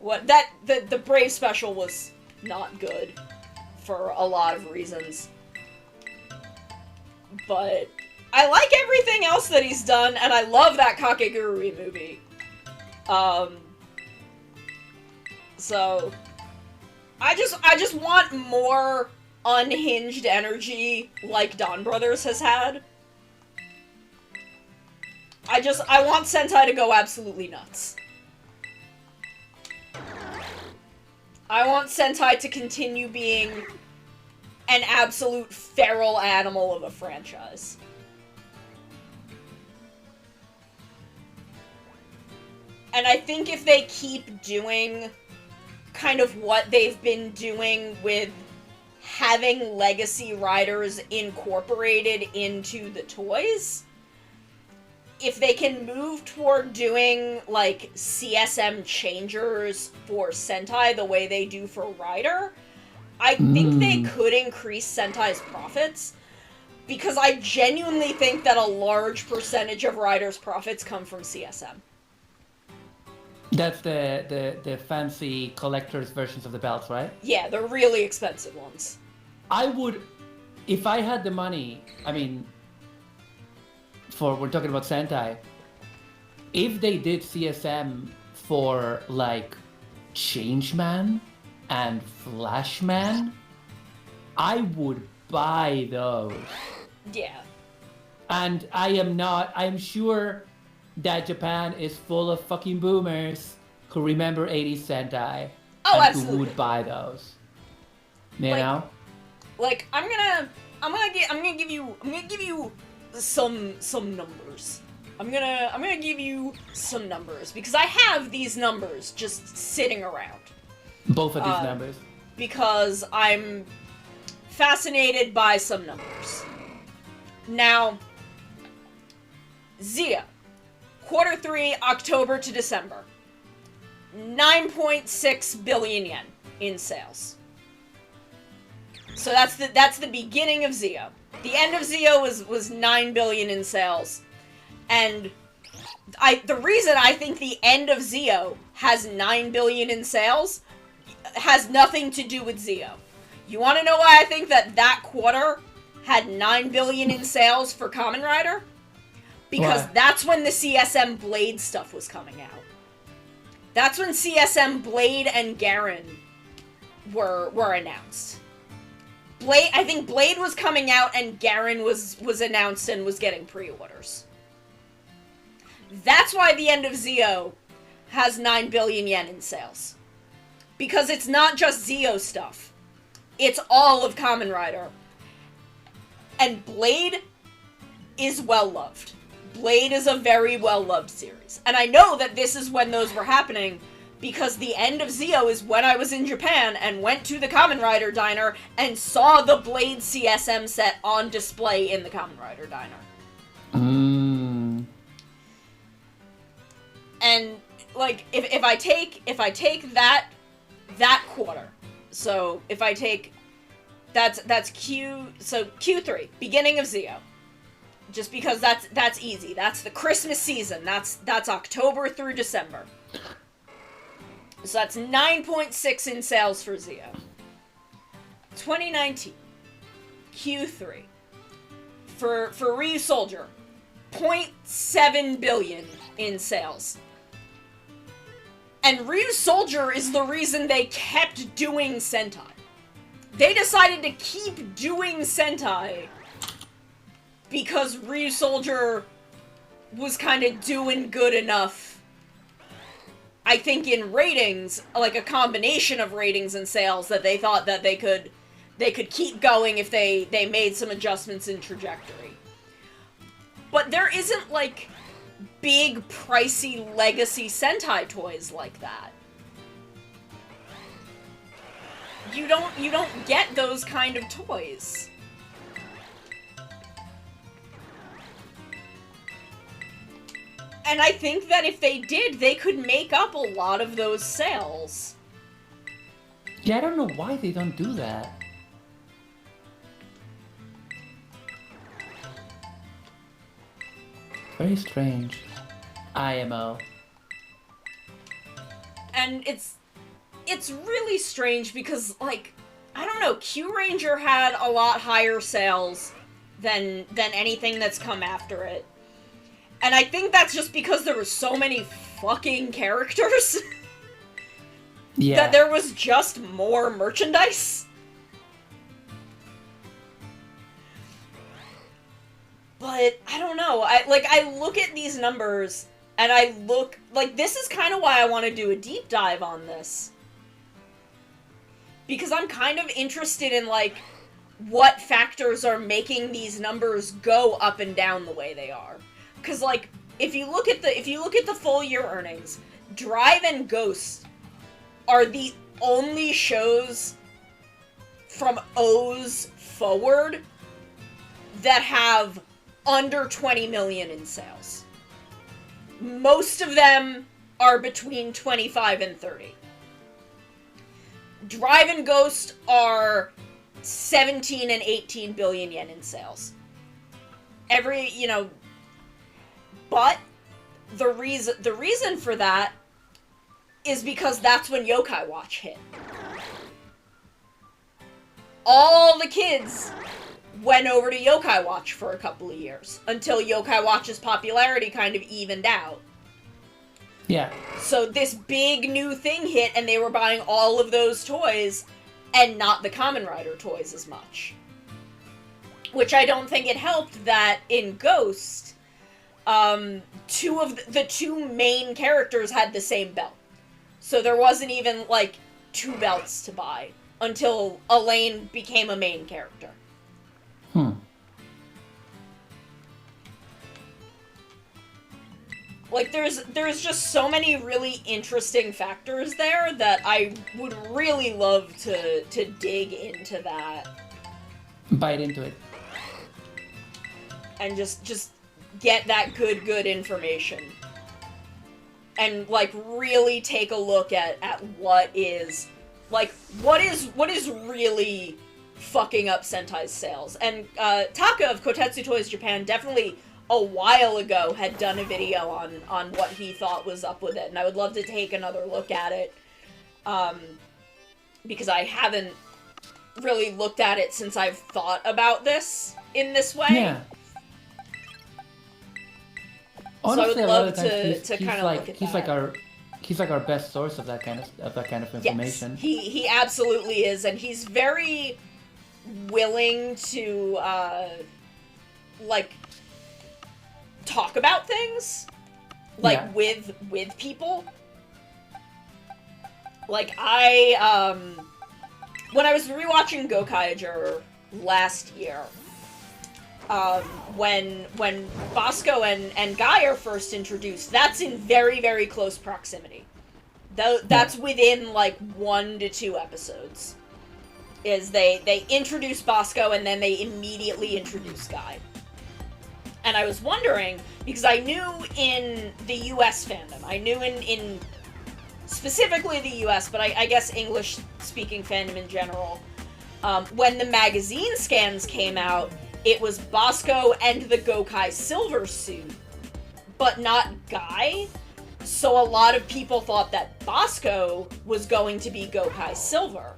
The Brave special was not good for a lot of reasons. But I like everything else that he's done, and I love that Kakegurui movie. So I just want more unhinged energy like Dawn Brothers has had. I want Sentai to go absolutely nuts. I want Sentai to continue being an absolute feral animal of a franchise. And I think if they keep doing kind of what they've been doing with having legacy riders incorporated into the toys, if they can move toward doing, like, CSM changers for Sentai the way they do for Rider, I think they could increase Sentai's profits, because I genuinely think that a large percentage of Rider's profits come from CSM. That's the fancy collector's versions of the belts, right? Yeah, the really expensive ones. I would, if I had the money, I mean, we're talking about Sentai, if they did CSM for, like, Changeman and Flashman, I would buy those. Yeah. And I'm sure that Japan is full of fucking boomers who remember 80s Sentai. Oh, and absolutely. who would buy those. You know? Like, I'm gonna give you some numbers. I'm gonna give you some numbers, because I have these numbers just sitting around. Both of these numbers. Because I'm fascinated by some numbers. Now, Zia, Q3, October to December, 9.6 billion yen in sales. So that's the beginning of Zio. The end of Zio was 9 billion in sales. And the reason I think the end of Zio has 9 billion in sales has nothing to do with Zio. You want to know why I think that quarter had 9 billion in sales for Kamen Rider? Because that's when the CSM Blade stuff was coming out. That's when CSM Blade and Garen were announced. I think Blade was coming out and Garen was announced and was getting pre-orders. That's why the end of Zio has 9 billion yen in sales. Because it's not just Zio stuff. It's all of Kamen Rider. And Blade is well-loved. Blade is a very well-loved series. And I know that this is when those were happening, because the end of Zio is when I was in Japan and went to the Kamen Rider Diner and saw the Blade CSM set on display in the Kamen Rider Diner. And, like, if I take that quarter, so if I take, that's Q3, beginning of Zio. Just because that's easy. That's the Christmas season. That's October through December. So that's 9.6 in sales for Zio. 2019, Q3. For Ryu Soldier, 0.7 billion in sales. And Ryu Soldier is the reason they kept doing Sentai. They decided to keep doing Sentai because Ryu Soldier was kind of doing good enough, I think, in ratings, like a combination of ratings and sales, that they thought that they could keep going if they made some adjustments in trajectory. But there isn't, like, big, pricey legacy Sentai toys like that. You don't get those kind of toys. And I think that if they did, they could make up a lot of those sales. Yeah, I don't know why they don't do that. Very strange. IMO. And it's really strange because, like, I don't know, Q Ranger had a lot higher sales than anything that's come after it. And I think that's just because there were so many fucking characters. Yeah. That there was just more merchandise. But, I don't know, I look at these numbers, and I look, like, this is kind of why I want to do a deep dive on this. Because I'm kind of interested in, like, what factors are making these numbers go up and down the way they are. Because, like, if you look at the full year earnings, Drive and Ghost are the only shows from O's forward that have under 20 million in sales. Most of them are between 25 and 30. Drive and Ghost are 17 and 18 billion yen in sales. But the reason for that is because that's when Yokai Watch hit. All the kids went over to Yokai Watch for a couple of years, until Yokai Watch's popularity kind of evened out. Yeah. So this big new thing hit, and they were buying all of those toys, and not the Kamen Rider toys as much. Which I don't think it helped that in Ghost, two of the two main characters had the same belt. So there wasn't even, like, two belts to buy, until Elaine became a main character. Like, there's just so many really interesting factors there that I would really love to dig into that. Bite into it. And just get that good information. And, like, really take a look at what is really fucking up Sentai's sales. And Taka of Kotetsu Toys Japan definitely a while ago had done a video on what he thought was up with it, and I would love to take another look at it, because I haven't really looked at it since I've thought about this in this way. Yeah. Honestly, so I would love to kind of look at that. He's like our best source of that kind of information. Yes, he absolutely is, and he's very willing to like talk about things, like, with people. Like, when I was rewatching Gokaiger last year, when Bosco and Guy are first introduced, that's in very, very close proximity. That's within, like, 1 to 2 episodes. Is they introduce Bosco, and then they immediately introduce Guy. And I was wondering, because I knew in the US fandom, I knew in specifically the US, but I guess English-speaking fandom in general, when the magazine scans came out, it was Bosco and the Gokai Silver suit, but not Guy. So a lot of people thought that Bosco was going to be Gokai Silver.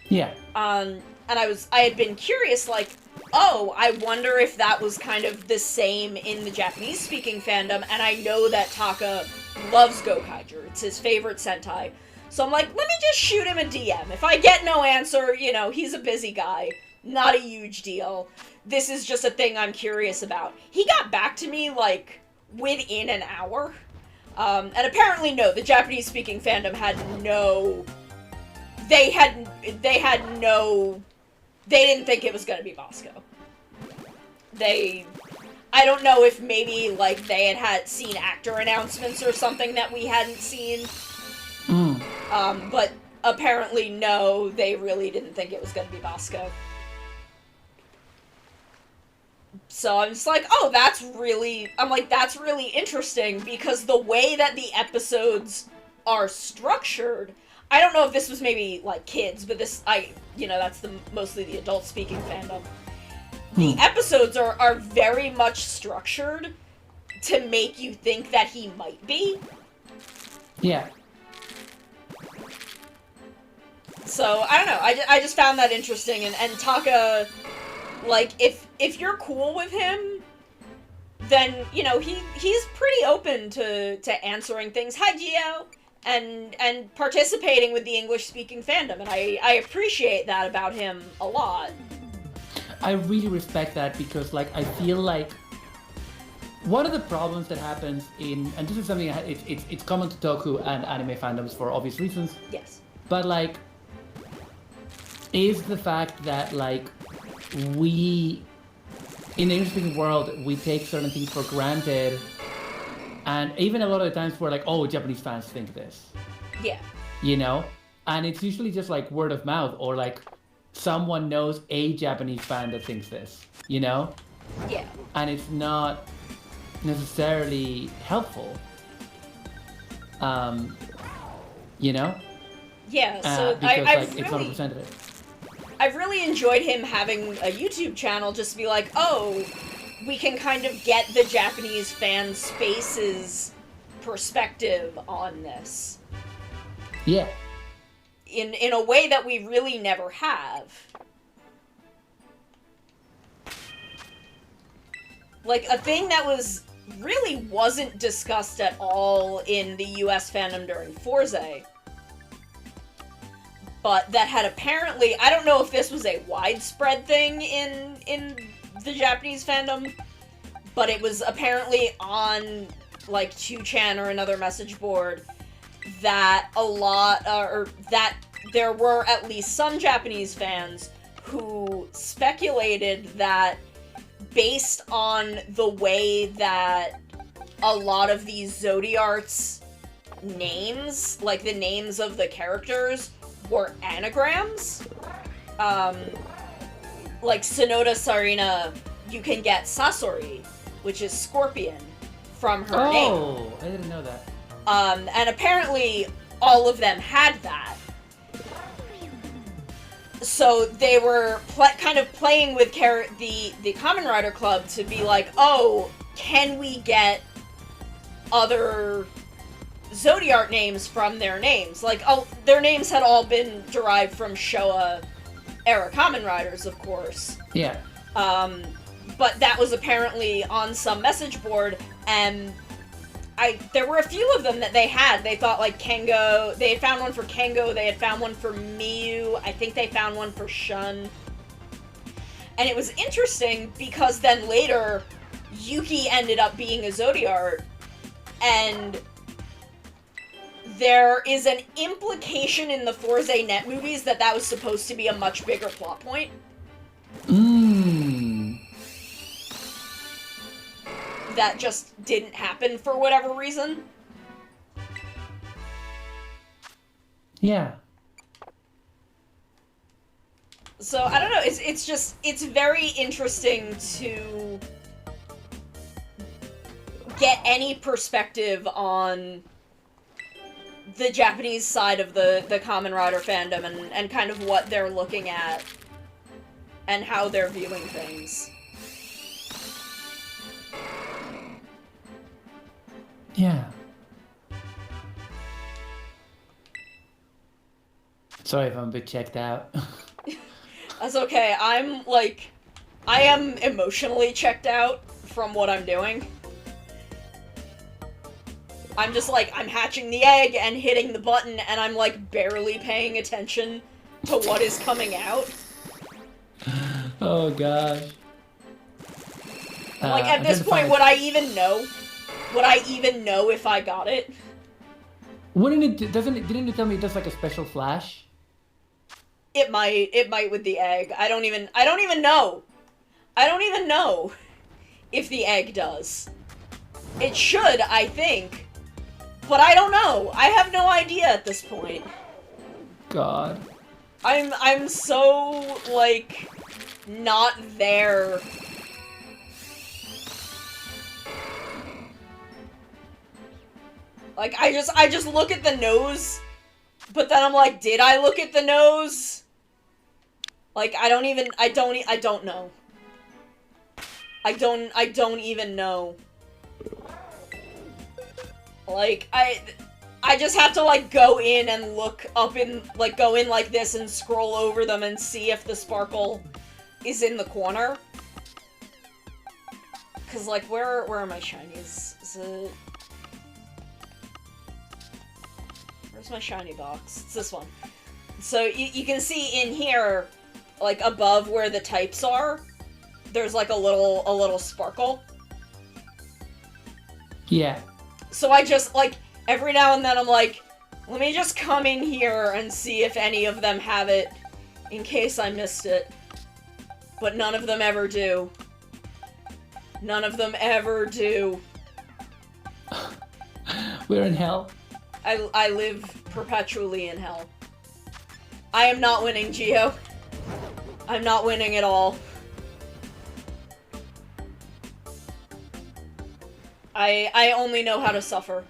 Yeah. And I had been curious, like, oh, I wonder if that was kind of the same in the Japanese-speaking fandom, and I know that Taka loves Gokaiger. It's his favorite Sentai. So I'm like, let me just shoot him a DM. If I get no answer, you know, he's a busy guy. Not a huge deal. This is just a thing I'm curious about. He got back to me, like, within an hour. And apparently, no, the Japanese-speaking fandom had no... They didn't think it was gonna be Bosco. I don't know if maybe, like, they had seen actor announcements or something that we hadn't seen. But apparently, no, they really didn't think it was gonna be Bosco. So I'm just like, oh, that's really interesting, because the way that the episodes are structured, I don't know if this was maybe, like, kids, but that's mostly the adult-speaking fandom. The episodes are very much structured to make you think that he might be. Yeah. So, I don't know, I just found that interesting, and Taka, like, if you're cool with him, then, you know, he's pretty open to answering things. Hi, Gio! And participating with the English-speaking fandom, and I appreciate that about him a lot. I really respect that, because, like, I feel like one of the problems that happens and this is something it's common to Toku and anime fandoms for obvious reasons. Yes. But, like, is the fact that, like, we, in the English-speaking world, we take certain things for granted. And even a lot of the times we're like, oh, Japanese fans think this. Yeah. You know? And it's usually just like word of mouth, or like someone knows a Japanese fan that thinks this, you know? Yeah. And it's not necessarily helpful. You know? Yeah, so it's not representative. I've really enjoyed him having a YouTube channel just to be like, oh, we can kind of get the Japanese fan space's perspective on this. Yeah. In a way that we really never have. Like, a thing that really wasn't discussed at all in the US fandom during Forze, but that had apparently, I don't know if this was a widespread thing in the Japanese fandom, but it was apparently on, like, 2chan or another message board, that that there were at least some Japanese fans who speculated that, based on the way that a lot of these Zodiarts names, like the names of the characters, were anagrams. Like Sonoda Sarina, you can get Sasori, which is Scorpion, from her name. Oh, I didn't know that. And apparently all of them had that. So they were kind of playing with the Kamen Rider Club to be like, oh, can we get other Zodiart names from their names? Like, oh, their names had all been derived from Showa-era Kamen Riders, of course. Yeah. But that was apparently on some message board, and there were a few of them that they had. They thought, like, Kengo, they had found one for Kengo, they had found one for Miyu, I think they found one for Shun. And it was interesting, because then later, Yuki ended up being a Zodiart, and there is an implication in the Forze Net movies that was supposed to be a much bigger plot point. That just didn't happen for whatever reason. Yeah. So, I don't know, it's very interesting to get any perspective on the Japanese side of the Kamen Rider fandom and kind of what they're looking at and how they're viewing things. Yeah. Sorry if I'm a bit checked out. That's okay. I'm, like, I am emotionally checked out from what I'm doing. I'm just like, I'm hatching the egg and hitting the button, and I'm like barely paying attention to what is coming out. Oh gosh. Like, at this point, would I even know? Would I even know if I got it? Didn't you tell me it does like a special flash? It might with the egg. I don't even know. I don't even know if the egg does. It should, I think. But I don't know. I have no idea at this point. God. I'm so, like, not there. Like, I just look at the nose, but then I'm like, did I look at the nose? Like, I don't know. I don't even know. Like, I just have to, like, go in and look up in, like, go in like this and scroll over them and see if the sparkle is in the corner. Cause, like, where are my shinies? Is it... Where's my shiny box? It's this one. So, you can see in here, like, above where the types are, there's, like, a little sparkle. Yeah. So I just, like, every now and then I'm like, let me just come in here and see if any of them have it, in case I missed it. But none of them ever do. None of them ever do. We're in hell. I live perpetually in hell. I am not winning, Geo. I'm not winning at all. I only know how to suffer.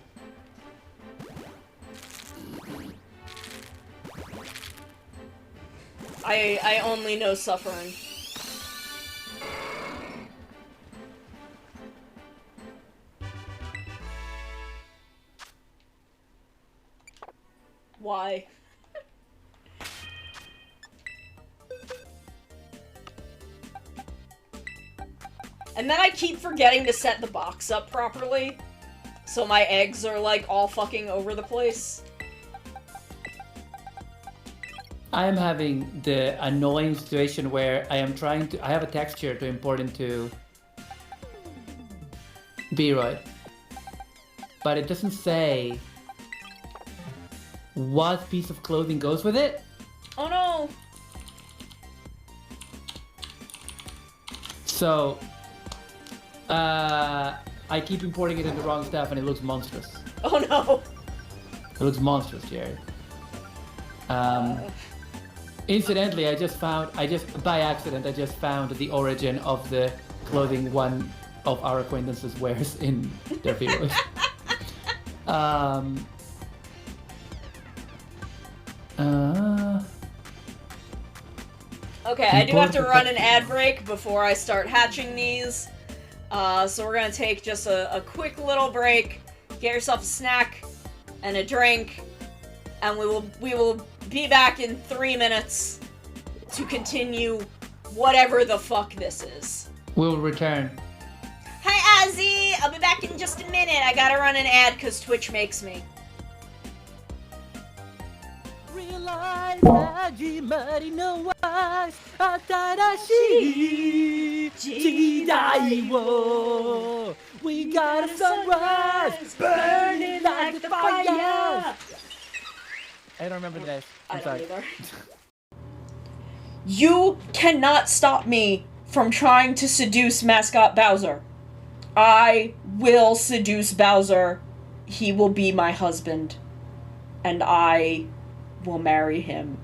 I only know suffering. Why? And then I keep forgetting to set the box up properly, so my eggs are, like, all fucking over the place. I am having the annoying situation where I have a texture to import into B-Roid, but it doesn't say what piece of clothing goes with it. Oh no! So, I keep importing it in the wrong stuff and it looks monstrous. Oh no! It looks monstrous, Jared. Incidentally, by accident, I just found the origin of the clothing one of our acquaintances wears in their videos. Okay, I do have to run an ad break before I start hatching these. So we're gonna take just a quick little break, get yourself a snack and a drink, and we will be back in 3 minutes to continue whatever the fuck this is. We'll return. Hi, Ozzy! I'll be back in just a minute. I gotta run an ad because Twitch makes me. Realize始まりのは新しい時代を We got a sunrise burning like the fire. I don't remember the rest. I'm sorry. Either. You cannot stop me from trying to seduce Mascot Bowser. I will seduce Bowser. He will be my husband. And I will marry him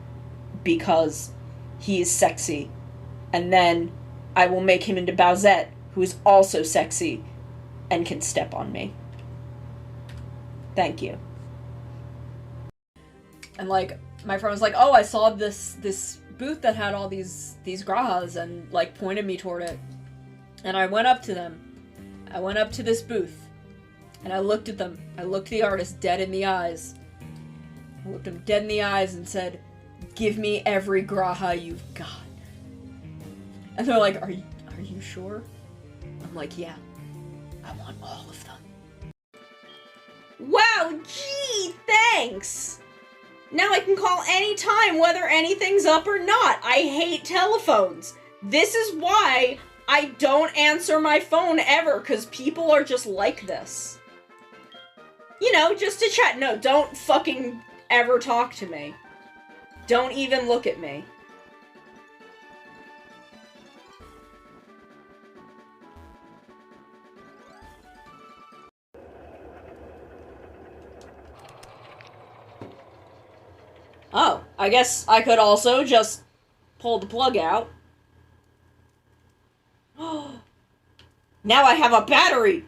because he is sexy. And then I will make him into Bowsette, who is also sexy and can step on me. Thank you. And, like, my friend was like, oh, I saw this booth that had all these grahas, and, like, pointed me toward it. And I went up to them. I went up to this booth, and I looked at them. I looked the artist dead in the eyes. I looked him dead in the eyes and said, give me every graha you've got. And they're like, are you sure? I'm like, yeah. I want all of them. Wow, gee, thanks! Now I can call any time whether anything's up or not. I hate telephones. This is why I don't answer my phone ever, because people are just like this. You know, just to chat. No, don't fucking ever talk to me. Don't even look at me. Oh, I guess I could also just pull the plug out. Now I have a battery!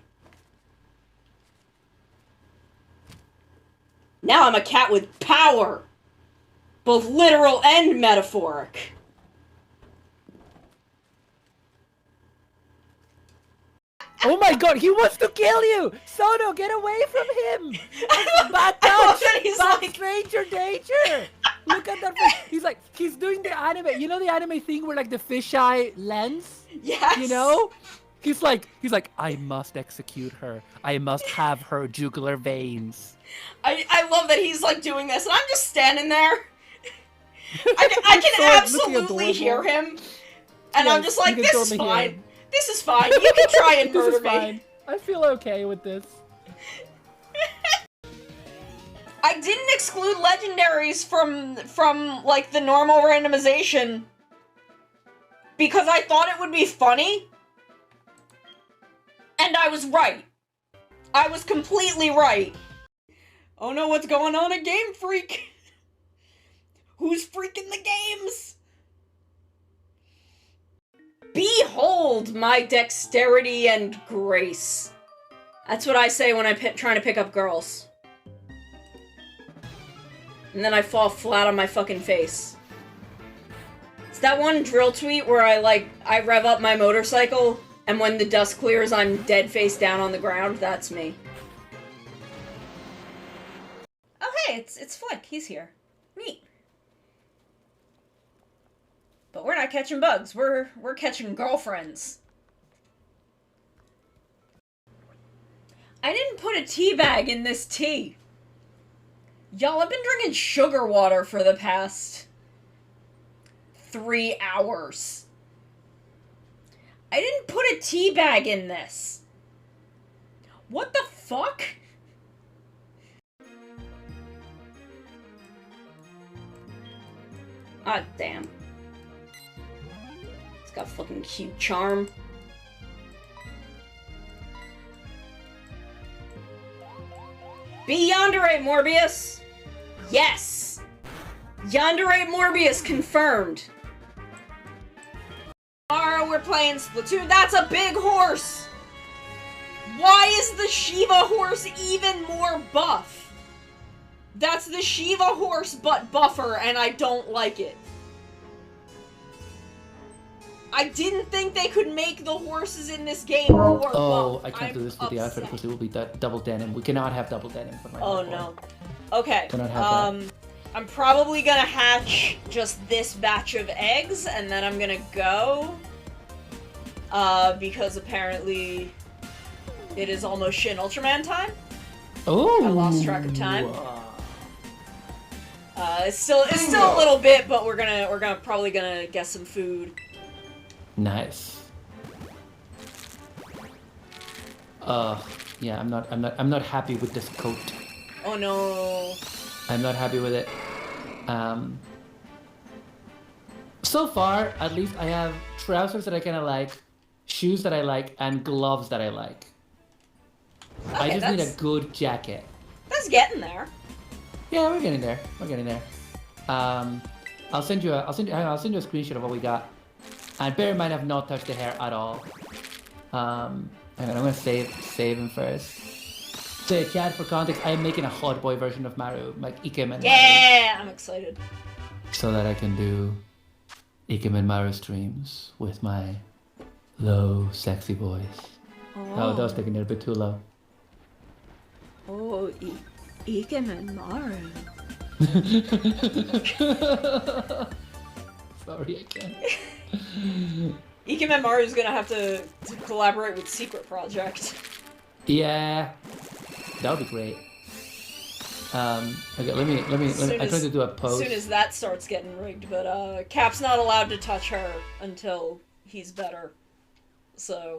Now I'm a cat with power! Both literal and metaphoric. Oh my god, he wants to kill you! Sono, get away from him! Bad touch! He's Bad like... stranger danger! Look at that face. He's like, he's doing the anime. You know the anime thing where like the fisheye lens? Yes! You know? He's like, I must execute her. I must have her jugular veins. I love that he's like doing this, and I'm just standing there. I can absolutely hear him. And I'm just like, this is fine. This is fine. You can try and murder me. I feel okay with this. I didn't exclude legendaries from like the normal randomization because I thought it would be funny. And I was right. I was completely right. Oh no, what's going on at Game Freak? Who's freaking the games? Behold my dexterity and grace. That's what I say when I'm trying to pick up girls. And then I fall flat on my fucking face. It's that one drill tweet where I rev up my motorcycle, and when the dust clears, I'm dead face down on the ground. That's me. Oh hey, it's Flick. He's here. Neat. But we're not catching bugs. We're catching girlfriends. I didn't put a tea bag in this tea. Y'all, I've been drinking sugar water for the past 3 hours. I didn't put a tea bag in this. What the fuck? Ah, damn. It's got fucking cute charm. Be Yandere, Morbius! Yes! Yandere Morbius confirmed. Tomorrow we're playing Splatoon. That's a big horse! Why is the Shiva horse even more buff? That's the Shiva horse but buffer, and I don't like it. I didn't think they could make the horses in this game more buff. Oh, I can't do this with the outfit because it will be double denim. We cannot have double denim for my no. Okay. Cannot have that. I'm probably gonna hatch just this batch of eggs, and then I'm gonna go. Because apparently it is almost Shin Ultraman time. Oh! I lost track of time. It's still a little bit, but we're probably gonna get some food. Nice. Yeah, I'm not happy with this coat. Oh no. I'm not happy with it. So far, at least I have trousers that I kind of like, shoes that I like, and gloves that I like. Okay, I just need a good jacket. That's getting there. Yeah, we're getting there. We're getting there. I'll send you a screenshot of what we got. And bear in mind, I've not touched the hair at all. I'm gonna save him first. So chat, for context, I'm making a hot boy version of Maru, like Ikemen. Yeah, Maru, I'm excited. so that I can do Ikemen Maru streams with my low, sexy voice. Oh, that was taking it a bit too low. Oh, Ikemen Maru. Sorry, I can't. Ikememaru's gonna have to collaborate with Secret Project. Yeah, that would be great. Okay, let me. I tried to do a pose. As soon as that starts getting rigged, but Cap's not allowed to touch her until he's better. So.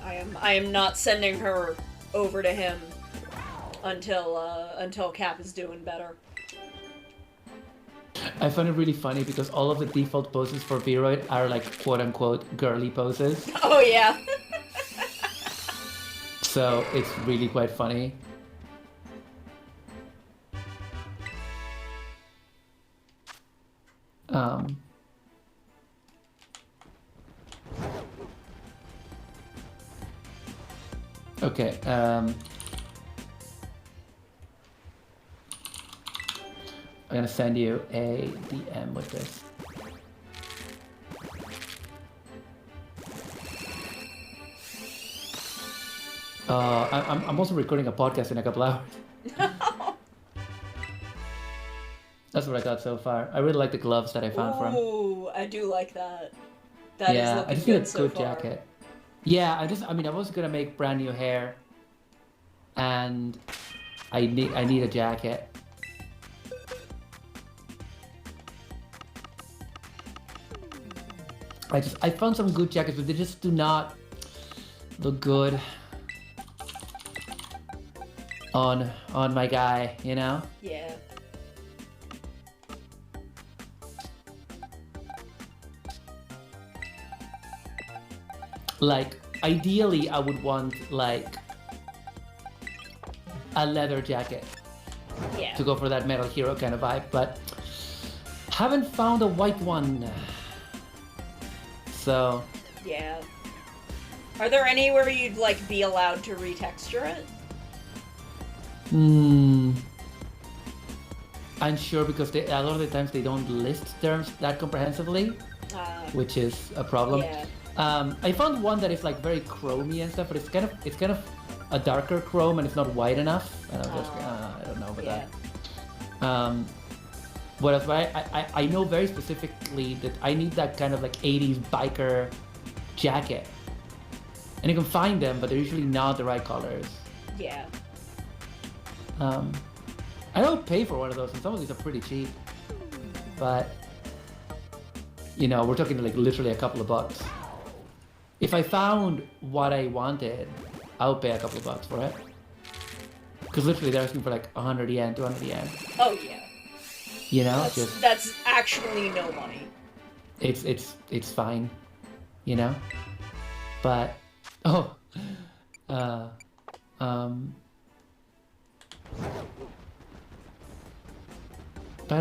I am not sending her over to him until Cap is doing better. I find it really funny because all of the default poses for Viroid are like quote-unquote girly poses. Oh yeah. So it's really quite funny. Okay, I'm gonna send you a DM with this. I'm also recording a podcast in a couple hours. That's what I got so far. I really like the gloves that I found from. Ooh, I do like that. That is looking I just need a so good far. jacket. Yeah, I mean, I was gonna make brand new hair, and I need a jacket. I found some good jackets, but they just do not look good on my guy, you know? Yeah. Like, ideally, I would want, like, a leather jacket Yeah. to go for that Metal Hero kind of vibe, but haven't found a white one. So... Yeah. Are there any where you'd, like, be allowed to retexture it? Unsure, because a lot of the times they don't list terms that comprehensively, which is a problem. Yeah. I found one that is like very chromy and stuff, but it's kind of a darker chrome and it's not white enough. And I was just I don't know about that. Whereas I know very specifically that I need that kind of like 80s biker jacket, and you can find them, but they're usually not the right colors. Yeah. I don't pay for one of those, and some of these are pretty cheap, but you know, we're talking like literally a couple of bucks. If I found what I wanted, I would pay a couple of bucks for it. Because literally they're asking for like 100 yen, 200 yen. Oh yeah. You know? That's actually no money. It's fine. You know? But but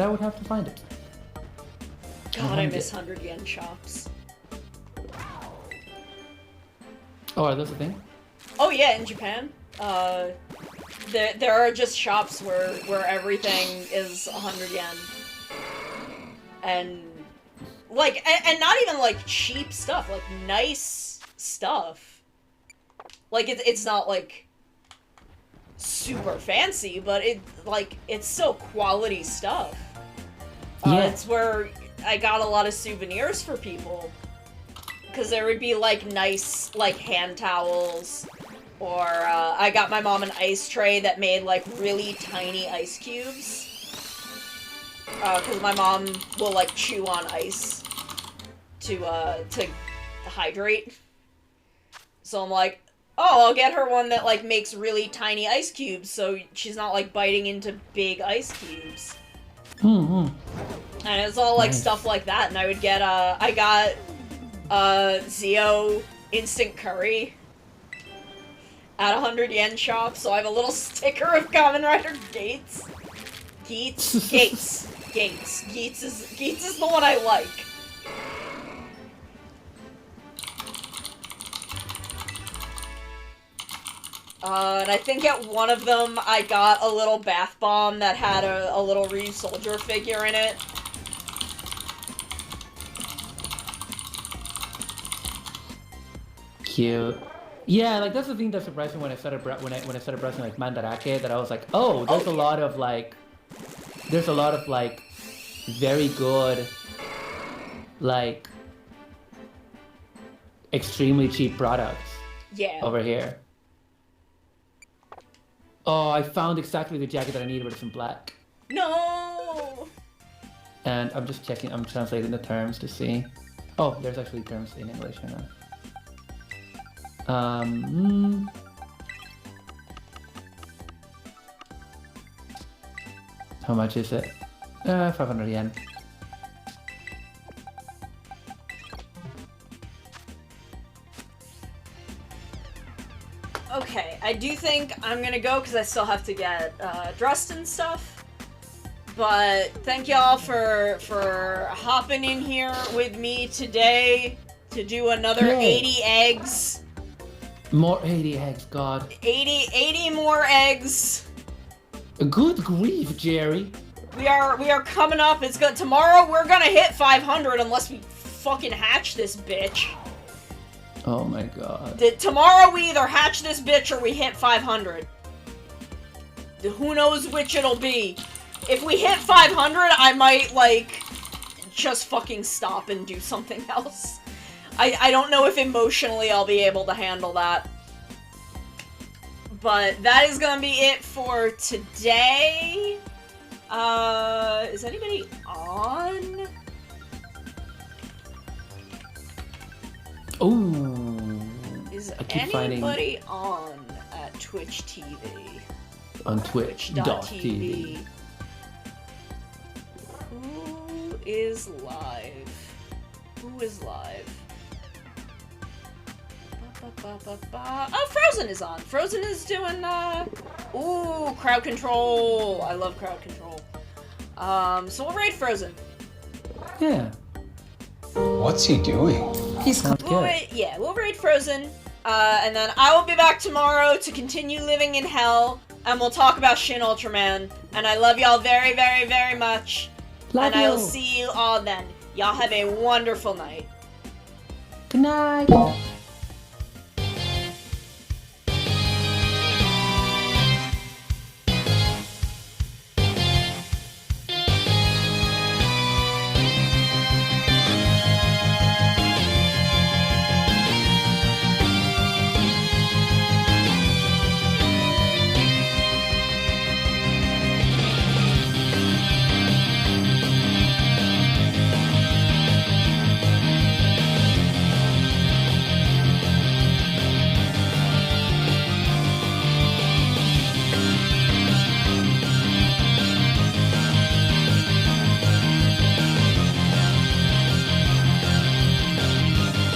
I would have to find it. God, I miss 100 yen shops. Oh, are those a thing? Oh yeah, in Japan. There are just shops where everything is 100 yen. And like and not even like cheap stuff, like nice stuff. Like it's not like super fancy, but it's still quality stuff. Yeah. It's where I got a lot of souvenirs for people. Because there would be, like, nice, like, hand towels, or, I got my mom an ice tray that made, like, really tiny ice cubes. Because my mom will, like, chew on ice to hydrate. So I'm like, oh, I'll get her one that, like, makes really tiny ice cubes, so she's not, like, biting into big ice cubes. Mm-hmm. And it's all, like, stuff like that, and I would get, I got... Zio instant curry at 100 yen shop, so I have a little sticker of Kamen Rider Gates. Geats is the one I like. And I think at one of them I got a little bath bomb that had a little Ryu soldier figure in it. Cute. Yeah, like that's the thing that surprised me when I started when I started browsing like Mandarake, that I was like, oh, there's a lot of like very good, like, extremely cheap products Yeah. over here. Oh, I found exactly the jacket that I needed, but it's in black. No! And I'm just checking, I'm translating the terms to see. Oh, there's actually terms in English here now. How much is it? 500 yen. Okay, I do think I'm gonna go because I still have to get dressed and stuff. But thank y'all for hopping in here with me today to do another Yay. 80 eggs. More 80 eggs, God. 80 more eggs. Good grief, Jerry. We are coming up. It's good. Tomorrow we're gonna hit 500 unless we fucking hatch this bitch. Oh my God. Tomorrow we either hatch this bitch or we hit 500. Who knows which it'll be. If we hit 500, I might, like, just fucking stop and do something else. I don't know if emotionally I'll be able to handle that. But that is gonna be it for today. Is anybody on? Ooh. Is I keep anybody on at Twitch TV? On Twitch.tv. Who is live? Who is live? Oh, Frozen is on. Frozen is doing, ooh, crowd control. I love crowd control. So we'll raid Frozen. Yeah. What's he doing? He's We'll raid Frozen. And then I will be back tomorrow to continue living in hell. And we'll talk about Shin Ultraman. And I love y'all very, very, very much. Love and you. I will see you all then. Y'all have a wonderful night. Good night.